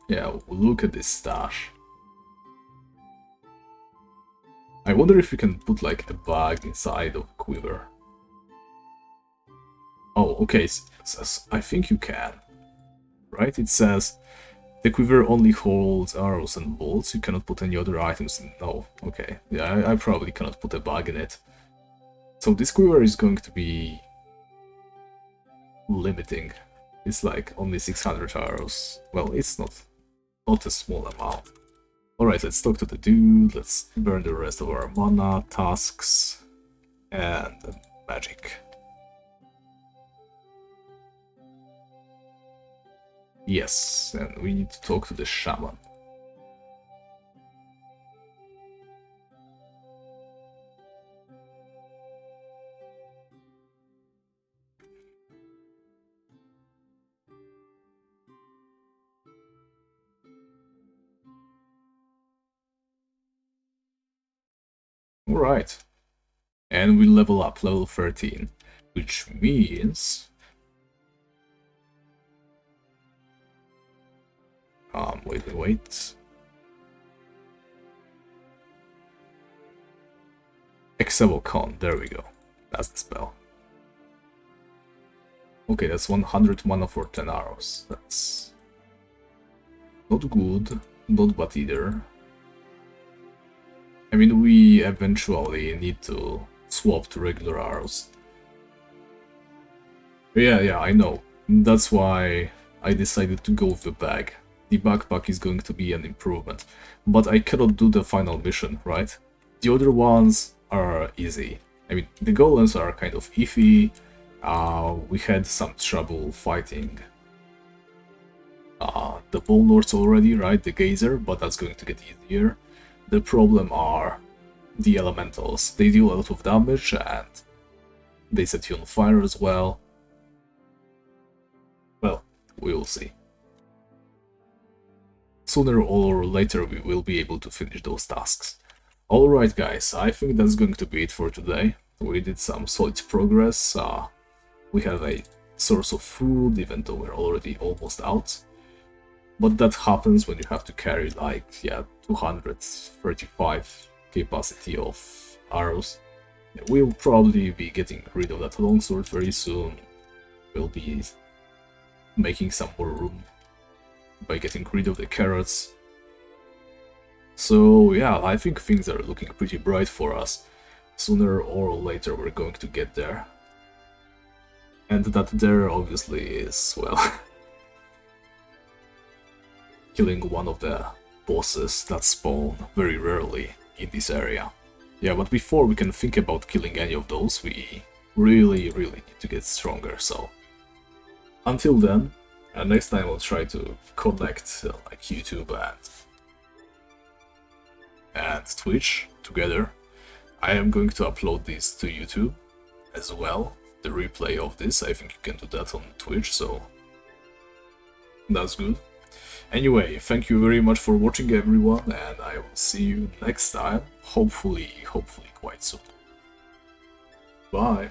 Yeah, look at this stash. I wonder if we can put like a bag inside of quiver. Oh, okay, I think you can. Right? It says the quiver only holds arrows and bolts. You cannot put any other items in. No, okay. Yeah, I probably cannot put a bag in it. So this quiver is going to be limiting. It's like only 600 arrows. Well, it's not a small amount. Alright, let's talk to the dude. Let's burn the rest of our mana, tasks, and magic. Yes, and we need to talk to the shaman. Alright. And we level up, level 13. Which means... wait. Exavocon, there we go. That's the spell. Okay, that's 100 mana for 10 arrows. That's... not good, not bad either. I mean, we eventually need to swap to regular arrows. Yeah, I know. That's why I decided to go with the bag. The backpack is going to be an improvement. But I cannot do the final mission, right? The other ones are easy. I mean, the golems are kind of iffy. We had some trouble fighting the bone lords already, right? The geyser, but that's going to get easier. The problem are the elementals. They deal a lot of damage and they set you on fire as well. Well, we will see. Sooner or later we will be able to finish those tasks. Alright guys, I think that's going to be it for today. We did some solid progress. We have a source of food, even though we're already almost out. But that happens when you have to carry like, yeah, 235 capacity of arrows. We'll probably be getting rid of that longsword very soon. We'll be making some more room by getting rid of the carrots. So yeah, I think things are looking pretty bright for us. Sooner or later we're going to get there. And that there obviously is, well, killing one of the bosses that spawn very rarely in this area. Yeah, but before we can think about killing any of those, we really need to get stronger, so... Until then, next time I'll try to connect like YouTube and Twitch together. I am going to upload this to YouTube as well, the replay of this. I think you can do that on Twitch, so that's good. Anyway, thank you very much for watching everyone, and I will see you next time, hopefully quite soon. Bye!